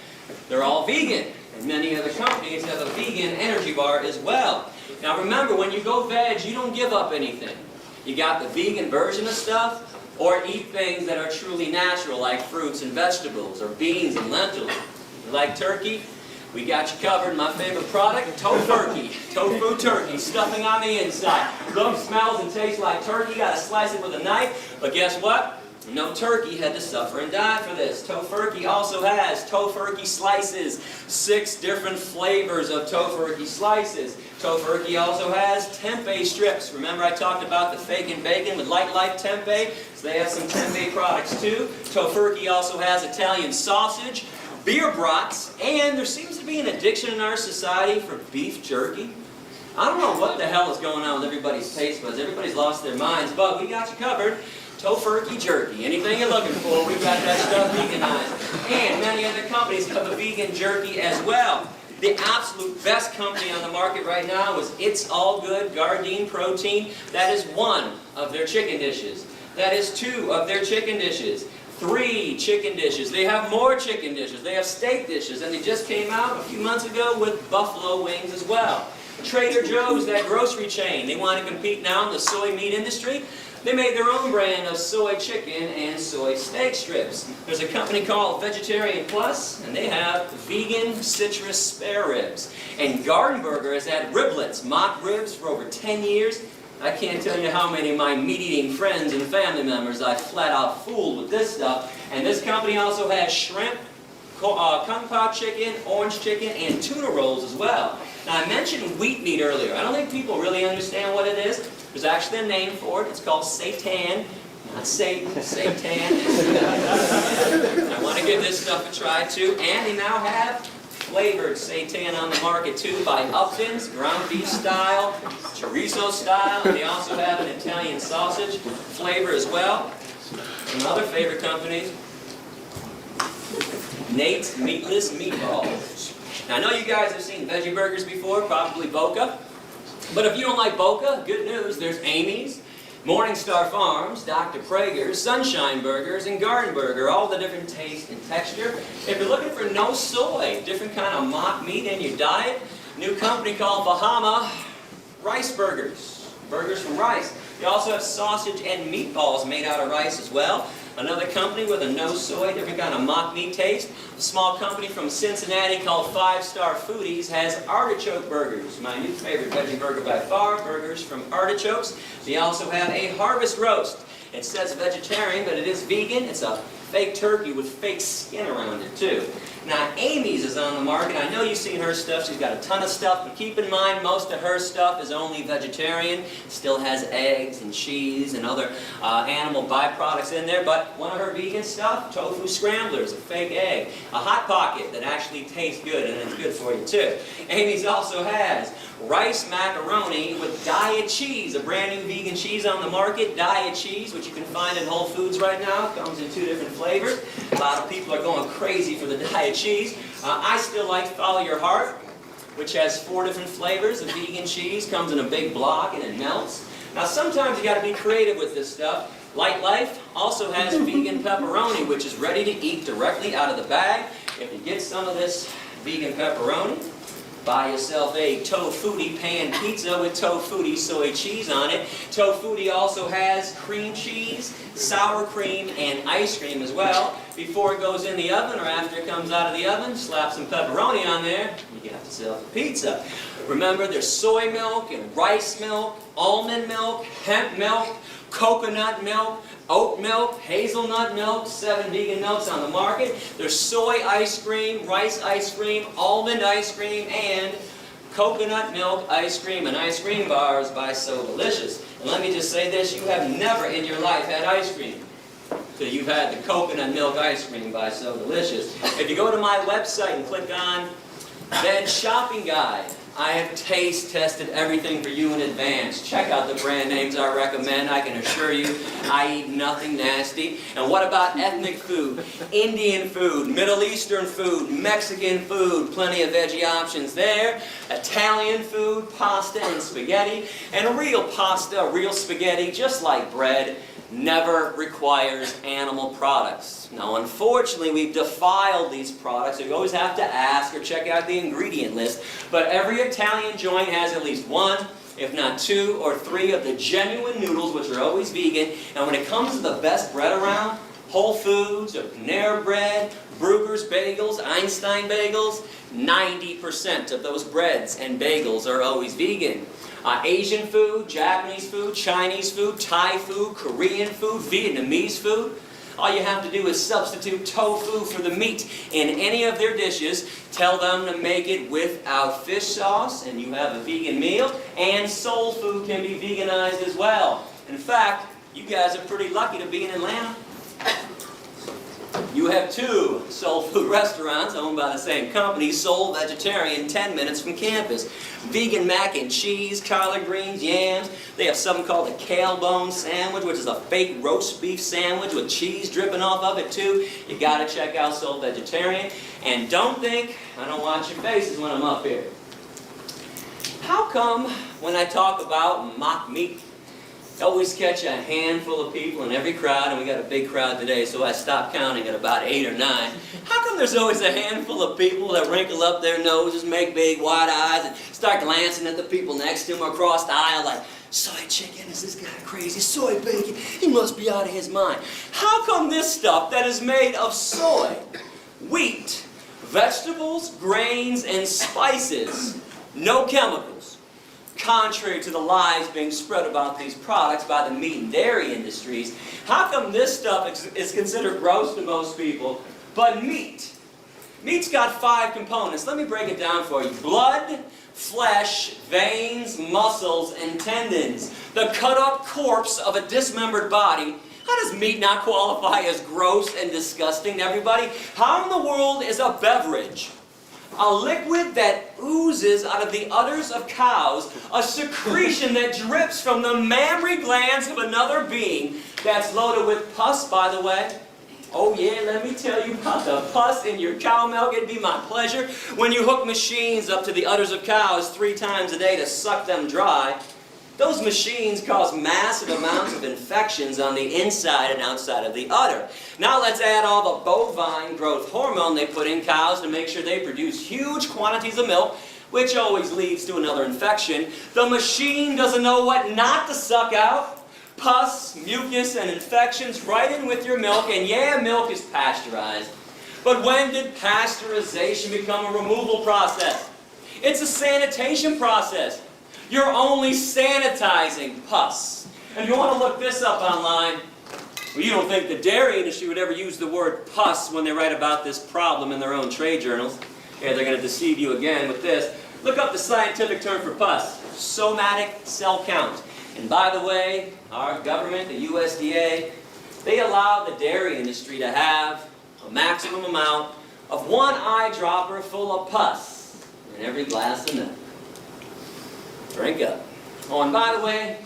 They're all vegan, and many other companies have a vegan energy bar as well. Now remember, when you go veg, you don't give up anything. You got the vegan version of stuff, or eat things that are truly natural, like fruits and vegetables, or beans and lentils. You like turkey? We got you covered. My favorite product, Tofurkey. Tofu turkey, stuffing on the inside. Looks, smells, and tastes like turkey. Got to slice it with a knife. But guess what? No turkey had to suffer and die for this. Tofurkey also has Tofurkey slices. 6 different flavors of Tofurkey slices. Tofurkey also has tempeh strips. Remember I talked about the fake and bacon with Light Life tempeh? So they have some tempeh products too. Tofurkey also has Italian sausage, beer brats, and there seems to be an addiction in our society for beef jerky. I don't know what the hell is going on with everybody's taste buds. Everybody's lost their minds, but we got you covered. Tofurkey jerky. Anything you're looking for, we've got that stuff veganized. And many other companies have a vegan jerky as well. The absolute best company on the market right now is It's All Good Gardein Protein. That is 1 of their chicken dishes. That is 2 of their chicken dishes. 3 chicken dishes. They have more chicken dishes. They have steak dishes. And they just came out a few months ago with buffalo wings as well. Trader Joe's, that grocery chain, they want to compete now in the soy meat industry. They made their own brand of soy chicken and soy steak strips. There's a company called Vegetarian Plus, and they have vegan citrus spare ribs. And Garden Burger has had riblets, mock ribs, for over 10 years. I can't tell you how many of my meat-eating friends and family members I flat out fooled with this stuff. And this company also has shrimp, kung pao chicken, orange chicken, and tuna rolls as well. Now I mentioned wheat meat earlier. I don't think people really understand what it is. There's actually a name for it. It's called seitan. Not Satan, seitan. I want to give this stuff a try too. And they now have flavored seitan on the market too, by Upton's, ground beef style, chorizo style, and they also have an Italian sausage flavor as well. Some other favorite companies, Nate's Meatless Meatballs. Now I know you guys have seen veggie burgers before, probably Boca. But if you don't like Boca, good news, there's Amy's, Morningstar Farms, Dr. Prager's, Sunshine Burgers, and Garden Burger, all the different taste and texture. If you're looking for no soy, different kind of mock meat in your diet, new company called Bahama Rice Burgers, burgers from rice. They also have sausage and meatballs made out of rice as well. Another company with a no soy, different kind of mock meat taste. A small company from Cincinnati called 5 Star Foodies has artichoke burgers. My new favorite veggie burger by far, burgers from artichokes. They also have a harvest roast. It says vegetarian, but it is vegan. It's a fake turkey with fake skin around it too. Now Amy's is on the market. I know you've seen her stuff. She's got a ton of stuff, but keep in mind most of her stuff is only vegetarian. Still has eggs and cheese and other animal byproducts in there, but one of her vegan stuff, tofu scramblers, a fake egg, a Hot Pocket that actually tastes good and it's good for you too. Amy's also has rice macaroni with Diet Cheese, a brand new vegan cheese on the market. Diet Cheese, which you can find in Whole Foods right now, comes in 2 different flavors. A lot of people are going crazy for the Diet Cheese. I still like Follow Your Heart, which has 4 different flavors of vegan cheese, comes in a big block and it melts. Now sometimes you got to be creative with this stuff. Light Life also has vegan pepperoni, which is ready to eat directly out of the bag. If you get some of this vegan pepperoni, Buy yourself a Tofutti pan pizza with Tofutti soy cheese on it. Tofutti also has cream cheese, sour cream, and ice cream as well. Before it goes in the oven or after it comes out of the oven, slap some pepperoni on there, you got yourself a pizza. Remember, there's soy milk and rice milk, almond milk, hemp milk, coconut milk, oat milk, hazelnut milk, 7 vegan milks on the market. There's soy ice cream, rice ice cream, almond ice cream, and coconut milk ice cream and ice cream bars by So Delicious. And let me just say this, you have never in your life had ice cream till you've had the coconut milk ice cream by So Delicious. If you go to my website and click on Veg Shopping Guide, I have taste tested everything for you in advance. Check out the brand names I recommend. I can assure you I eat nothing nasty. And what about ethnic food, Indian food, Middle Eastern food, Mexican food? Plenty of veggie options there. Italian food, pasta and spaghetti. And real pasta, real spaghetti, just like bread, never requires animal products. Now, unfortunately, we've defiled these products, so you always have to ask or check out the ingredient list. But every Italian joint has at least 1, if not 2 or 3 of the genuine noodles, which are always vegan. And when it comes to the best bread around, Whole Foods or Panera Bread, Bruegger's Bagels, Einstein Bagels, 90% of those breads and bagels are always vegan. Asian food, Japanese food, Chinese food, Thai food, Korean food, Vietnamese food. All you have to do is substitute tofu for the meat in any of their dishes. Tell them to make it without fish sauce, and you have a vegan meal. And soul food can be veganized as well. In fact, you guys are pretty lucky to be in Atlanta. You have 2 soul food restaurants owned by the same company, Soul Vegetarian, 10 minutes from campus. Vegan mac and cheese, collard greens, yams. They have something called a kale bone sandwich, which is a fake roast beef sandwich with cheese dripping off of it too. You gotta check out Soul Vegetarian. And don't think I don't watch your faces when I'm up here. How come when I talk about mock meat, I always catch a handful of people in every crowd, and we got a big crowd today, so I stopped counting at about 8 or 9. How come there's always a handful of people that wrinkle up their noses, make big wide eyes, and start glancing at the people next to them across the aisle like, soy chicken, is this guy crazy? Soy bacon, he must be out of his mind. How come this stuff that is made of soy, wheat, vegetables, grains, and spices, no chemicals, contrary to the lies being spread about these products by the meat and dairy industries, how come this stuff is considered gross to most people, but meat? Meat's got 5 components. Let me break it down for you. Blood, flesh, veins, muscles, and tendons. The cut-up corpse of a dismembered body. How does meat not qualify as gross and disgusting to everybody? How in the world is a beverage, a liquid that oozes out of the udders of cows, a secretion that drips from the mammary glands of another being, that's loaded with pus, by the way? Oh yeah, let me tell you about the pus in your cow milk. It'd be my pleasure. When you hook machines up to the udders of cows 3 times a day to suck them dry, those machines cause massive amounts of infections on the inside and outside of the udder. Now let's add all the bovine growth hormone they put in cows to make sure they produce huge quantities of milk, which always leads to another infection. The machine doesn't know what not to suck out. Pus, mucus, and infections right in with your milk, and yeah, milk is pasteurized. But when did pasteurization become a removal process? It's a sanitation process. You're only sanitizing pus. And if you want to look this up online, well, you don't think the dairy industry would ever use the word pus when they write about this problem in their own trade journals. Yeah, they're going to deceive you again with this. Look up the scientific term for pus, somatic cell count. And by the way, our government, the USDA, they allow the dairy industry to have a maximum amount of 1 eyedropper full of pus in every glass of milk. Drink up. Oh, and by the way,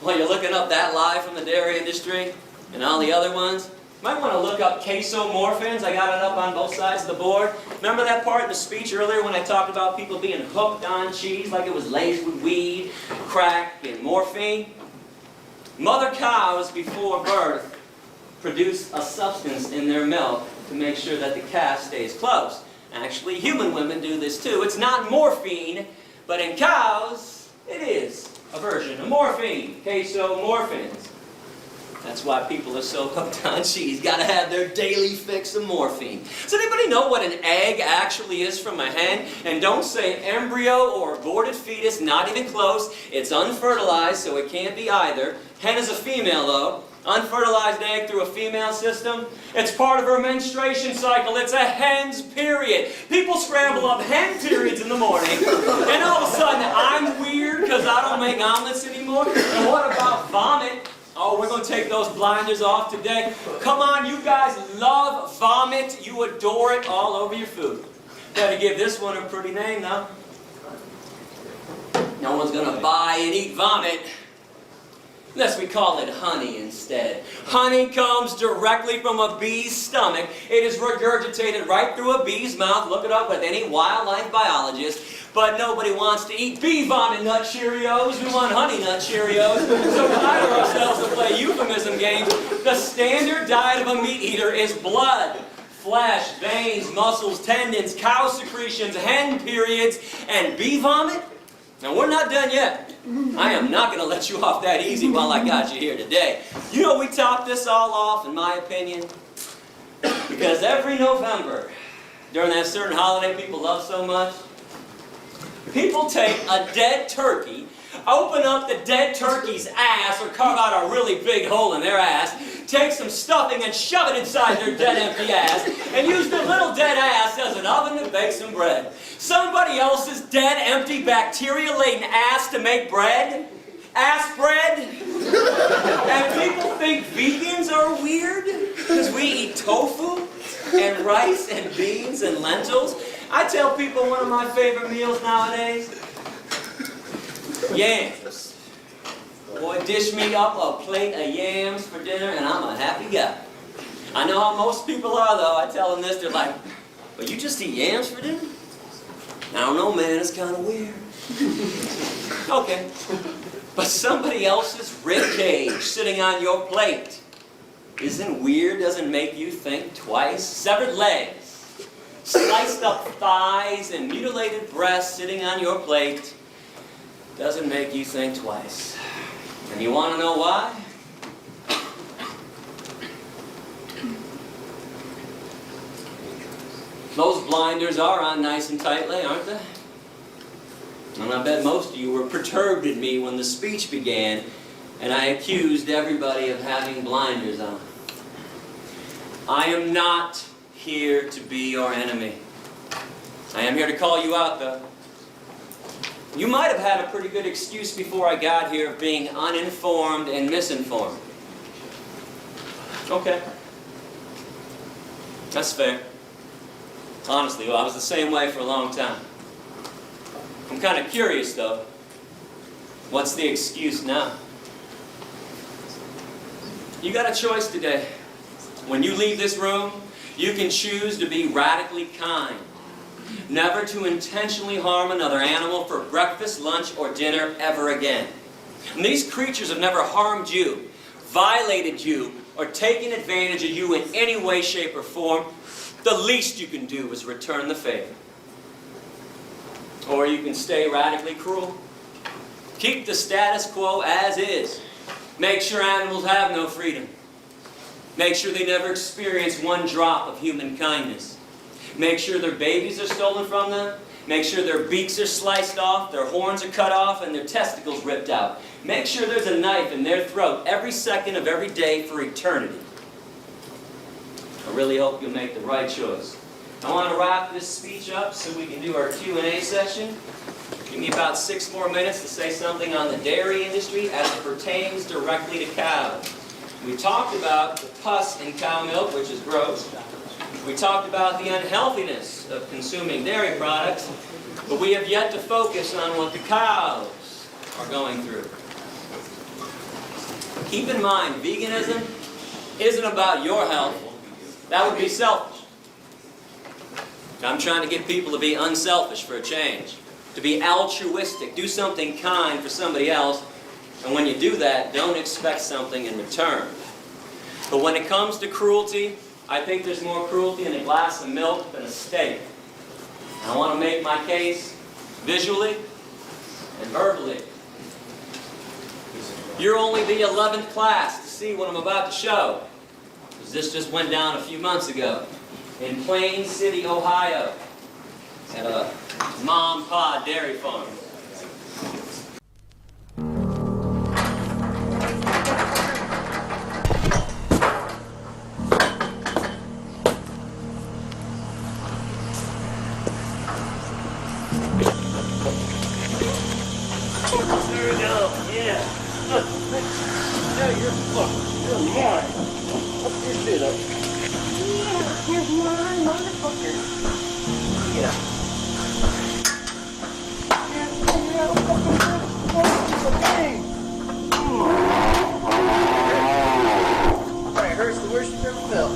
while you're looking up that lie from the dairy industry and all the other ones, you might want to look up casomorphins. I got it up on both sides of the board. Remember that part in the speech earlier when I talked about people being hooked on cheese like it was laced with weed, crack, and morphine? Mother cows before birth produce a substance in their milk to make sure that the calf stays close. Actually, human women do this too. It's not morphine, but in cows, it is a version of morphine, casomorphins. That's why people are so hooked on cheese. Got to have their daily fix of morphine. Does anybody know what an egg actually is from a hen? And don't say embryo or aborted fetus, not even close. It's unfertilized, so it can't be either. Hen is a female, though. Unfertilized egg through a female system. It's part of her menstruation cycle. It's a hen's period. People scramble up hen periods in the morning, and all of a sudden I'm weird because I don't make omelets anymore. And what about vomit? Oh, we're going to take those blinders off today. Come on, you guys love vomit. You adore it all over your food. Better give this one a pretty name, though. No one's going to buy and eat vomit unless we call it honey instead. Honey comes directly from a bee's stomach. It is regurgitated right through a bee's mouth. Look it up with any wildlife biologist. But nobody wants to eat bee vomit nut Cheerios. We want honey nut Cheerios. So we hire ourselves to play euphemism games. The standard diet of a meat eater is blood, flesh, veins, muscles, tendons, cow secretions, hen periods, and bee vomit. Now, we're not done yet. I am not going to let you off that easy while I got you here today. You know, we top this all off, in my opinion, because every November, during that certain holiday people love so much, people take a dead turkey, open up the dead turkey's ass, or carve out a really big hole in their ass, take some stuffing and shove it inside their dead empty ass, and use their little dead ass as an oven to bake some bread. Somebody else's dead, empty, bacteria-laden ass to make bread? Ass bread? And people think vegans are weird because we eat tofu and rice and beans and lentils. I tell people one of my favorite meals nowadays, yams. Boy, dish me up a plate of yams for dinner and I'm a happy guy. I know how most people are though. I tell them this, they're like, but you just eat yams for dinner? I don't know, man, it's kind of weird. Okay. But somebody else's rib cage sitting on your plate isn't weird, doesn't make you think twice. Severed legs, sliced up thighs, and mutilated breasts sitting on your plate doesn't make you think twice. And you want to know why? Those blinders are on nice and tightly, aren't they? And I bet most of you were perturbed at me when the speech began and I accused everybody of having blinders on. I am not here to be your enemy. I am here to call you out, though. You might have had a pretty good excuse before I got here of being uninformed and misinformed. Okay. That's fair. Honestly, well, I was the same way for a long time. I'm kind of curious, though. What's the excuse now? You got a choice today. When you leave this room, you can choose to be radically kind. Never to intentionally harm another animal for breakfast, lunch, or dinner ever again. And these creatures have never harmed you, violated you, or taken advantage of you in any way, shape, or form. The least you can do is return the favor. Or you can stay radically cruel. Keep the status quo as is. Make sure animals have no freedom. Make sure they never experience one drop of human kindness. Make sure their babies are stolen from them. Make sure their beaks are sliced off, their horns are cut off, and their testicles ripped out. Make sure there's a knife in their throat every second of every day for eternity. I really hope you'll make the right choice. I want to wrap this speech up so we can do our Q&A session. Give me about 6 more minutes to say something on the dairy industry as it pertains directly to cows. We talked about the pus in cow milk, which is gross. We talked about the unhealthiness of consuming dairy products, but we have yet to focus on what the cows are going through. Keep in mind, veganism isn't about your health. That would be selfish. I'm trying to get people to be unselfish for a change, to be altruistic, do something kind for somebody else, and when you do that, don't expect something in return. But when it comes to cruelty, I think there's more cruelty in a glass of milk than a steak. I want to make my case visually and verbally. You're only the 11th class to see what I'm about to show, because this just went down a few months ago in Plain City, Ohio, at a mom and pa dairy farm. There we go. Yeah. Look. Now you're fucked. You're mine. Up your shit up. Yeah, here's mine, motherfucker. Yeah. Yeah, fucking Alright, hurts the worst you've ever felt.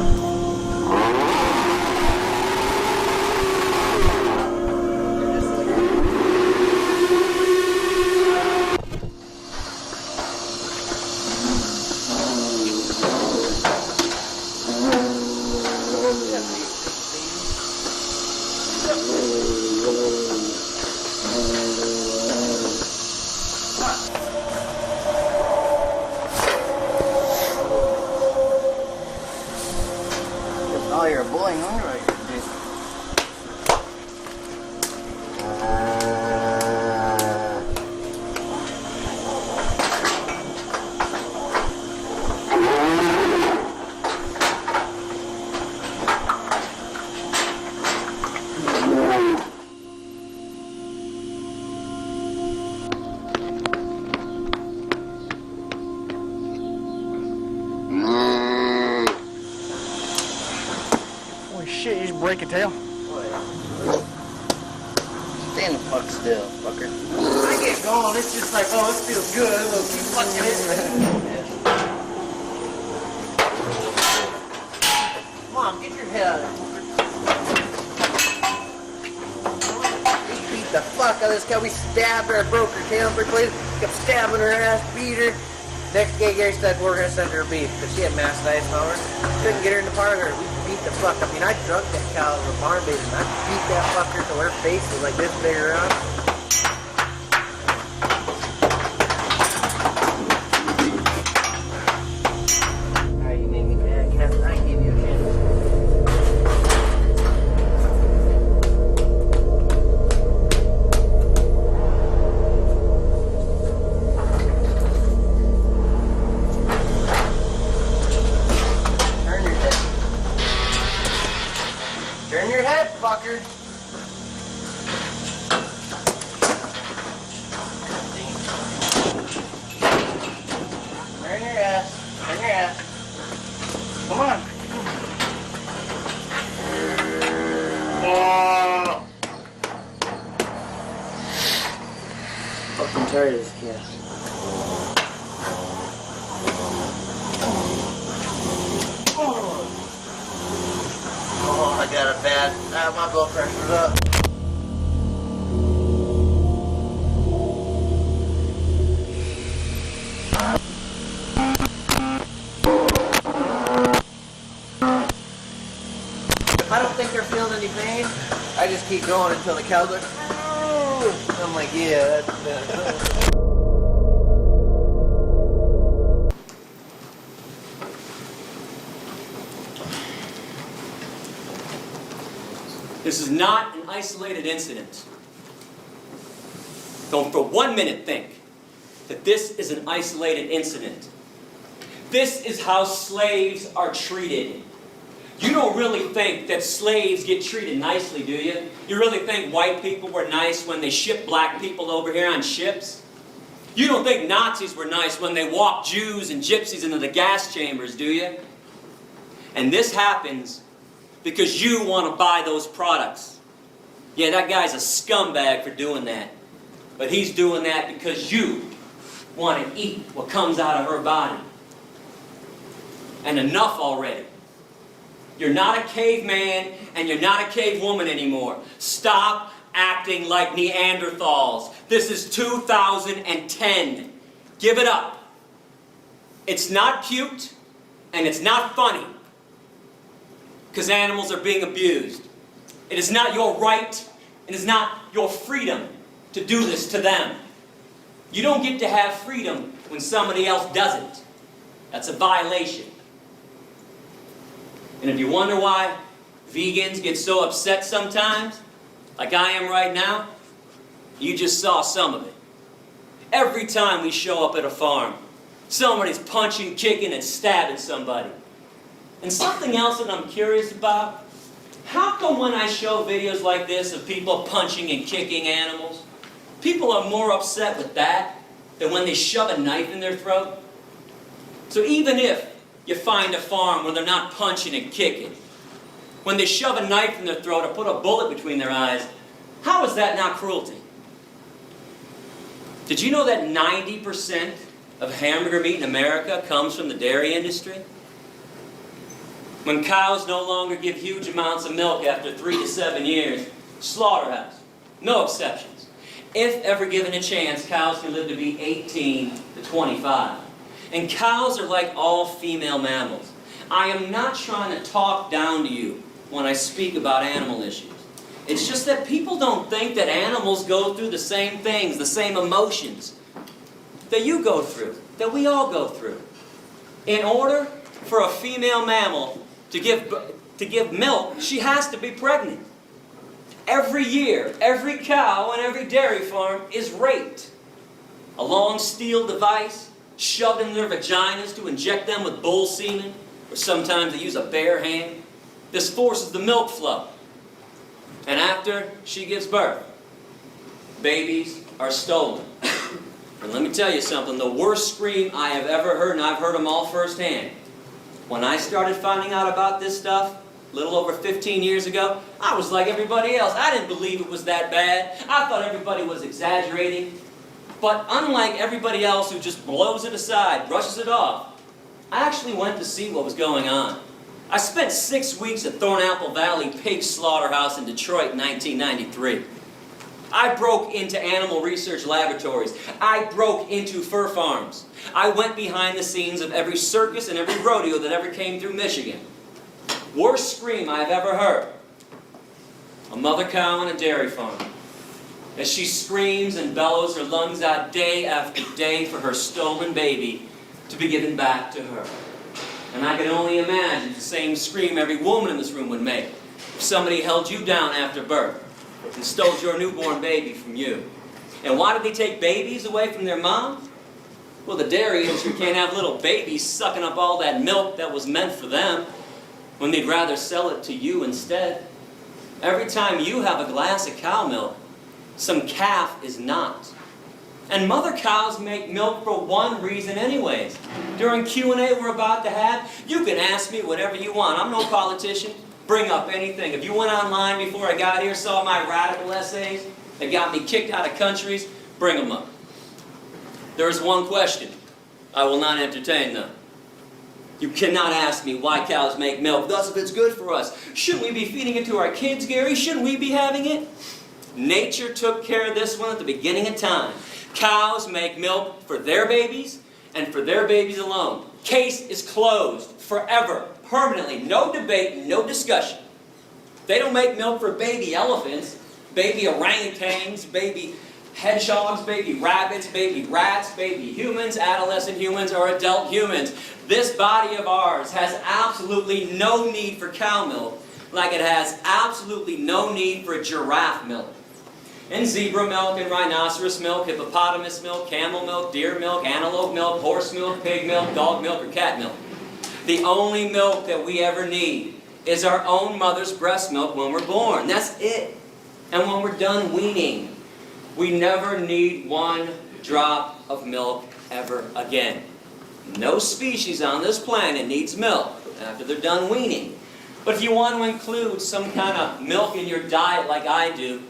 Oh, you're a bullying underwriter, dude. Holy shit, you just break a tail? Stand the fuck still, fucker. I get going, it's just like, oh, this feels good. We'll keep fucking it. Come on, get your head out of there. We beat the fuck out of this guy. We stabbed her, broke her tail, kept stabbing her ass, beat her. Next day, Gary said we're gonna send her a beef because she had mastitis power. Couldn't get her in the parlor. We beat the fuck. I mean, I drug that cow over a barn baby and I beat that fucker till her face was like this big around. Alright, you made me mad, Captain. I gave you a chance. Turn your head, fucker. Turn your ass. Turn your ass. Come on. Oh. Fucking tired of this cat. Oh, I got it bad. My blood pressure's up. If I don't think they're feeling any pain, I just keep going until the cow's like, "Ooh." I'm like, yeah, that's This is not an isolated incident. Don't for 1 minute think that this is an isolated incident. This is how slaves are treated. You don't really think that slaves get treated nicely, do you? You really think white people were nice when they shipped black people over here on ships? You don't think Nazis were nice when they walked Jews and gypsies into the gas chambers, do you? And this happens because you want to buy those products. Yeah, that guy's a scumbag for doing that. But he's doing that because you want to eat what comes out of her body. And enough already. You're not a caveman and you're not a cavewoman anymore. Stop acting like Neanderthals. This is 2010. Give it up. It's not cute and it's not funny. Because animals are being abused. It is not your right It is not your freedom to do this to them. You don't get to have freedom when somebody else doesn't. That's a violation. And if you wonder why vegans get so upset sometimes, like I am right now, you just saw some of it. Every time we show up at a farm, somebody's punching, kicking, and stabbing somebody. And something else that I'm curious about, how come when I show videos like this of people punching and kicking animals, people are more upset with that than when they shove a knife in their throat? So even if you find a farm where they're not punching and kicking, when they shove a knife in their throat or put a bullet between their eyes, how is that not cruelty? Did you know that 90% of hamburger meat in America comes from the dairy industry? When cows no longer give huge amounts of milk after 3 to 7 years, slaughterhouse, no exceptions. If ever given a chance, cows can live to be 18 to 25. And cows are like all female mammals. I am not trying to talk down to you when I speak about animal issues. It's just that people don't think that animals go through the same things, the same emotions that you go through, that we all go through. In order for a female mammal to give milk, she has to be pregnant. Every year, every cow on every dairy farm is raped. A long steel device shoved in their vaginas to inject them with bull semen, or sometimes they use a bare hand. This forces the milk flow. And after she gives birth, babies are stolen. And let me tell you something, the worst scream I have ever heard, and I've heard them all firsthand. When I started finding out about this stuff, a little over 15 years ago, I was like everybody else. I didn't believe it was that bad. I thought everybody was exaggerating. But unlike everybody else who just blows it aside, brushes it off, I actually went to see what was going on. I spent 6 weeks at Thornapple Valley Pig Slaughterhouse in Detroit in 1993. I broke into animal research laboratories. I broke into fur farms. I went behind the scenes of every circus and every rodeo that ever came through Michigan. Worst scream I've ever heard. A mother cow on a dairy farm, as she screams and bellows her lungs out day after day for her stolen baby to be given back to her. And I can only imagine the same scream every woman in this room would make if somebody held you down after birth and stole your newborn baby from you. And why did they take babies away from their moms? Well, the dairy industry can't have little babies sucking up all that milk that was meant for them when they'd rather sell it to you instead. Every time you have a glass of cow milk, some calf is not. And mother cows make milk for one reason anyways. During Q&A we're about to have, you can ask me whatever you want. I'm no politician. Bring up anything. If you went online before I got here, saw my radical essays that got me kicked out of countries, bring them up. There's one question. I will not entertain them. You cannot ask me why cows make milk, thus if it's good for us. Shouldn't we be feeding it to our kids, Gary? Shouldn't we be having it? Nature took care of this one at the beginning of time. Cows make milk for their babies and for their babies alone. Case is closed forever, permanently. No debate, no discussion. They don't make milk for baby elephants, baby orangutans, baby hedgehogs, baby rabbits, baby rats, baby humans, adolescent humans, or adult humans. This body of ours has absolutely no need for cow milk, like it has absolutely no need for giraffe milk. And zebra milk and rhinoceros milk, hippopotamus milk, camel milk, deer milk, antelope milk, horse milk, pig milk, dog milk, or cat milk. The only milk that we ever need is our own mother's breast milk when we're born. That's it. And when we're done weaning, we never need one drop of milk ever again. No species on this planet needs milk after they're done weaning. But if you want to include some kind of milk in your diet like I do,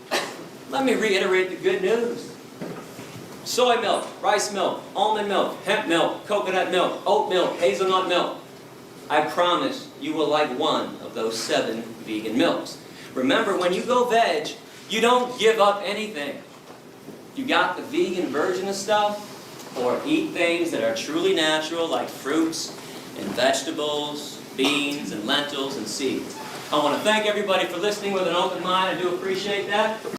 let me reiterate the good news. Soy milk, rice milk, almond milk, hemp milk, coconut milk, oat milk, hazelnut milk. I promise you will like one of those 7 vegan milks. Remember, when you go veg, you don't give up anything. You got the vegan version of stuff, or eat things that are truly natural, like fruits and vegetables, beans and lentils and seeds. I want to thank everybody for listening with an open mind. I do appreciate that.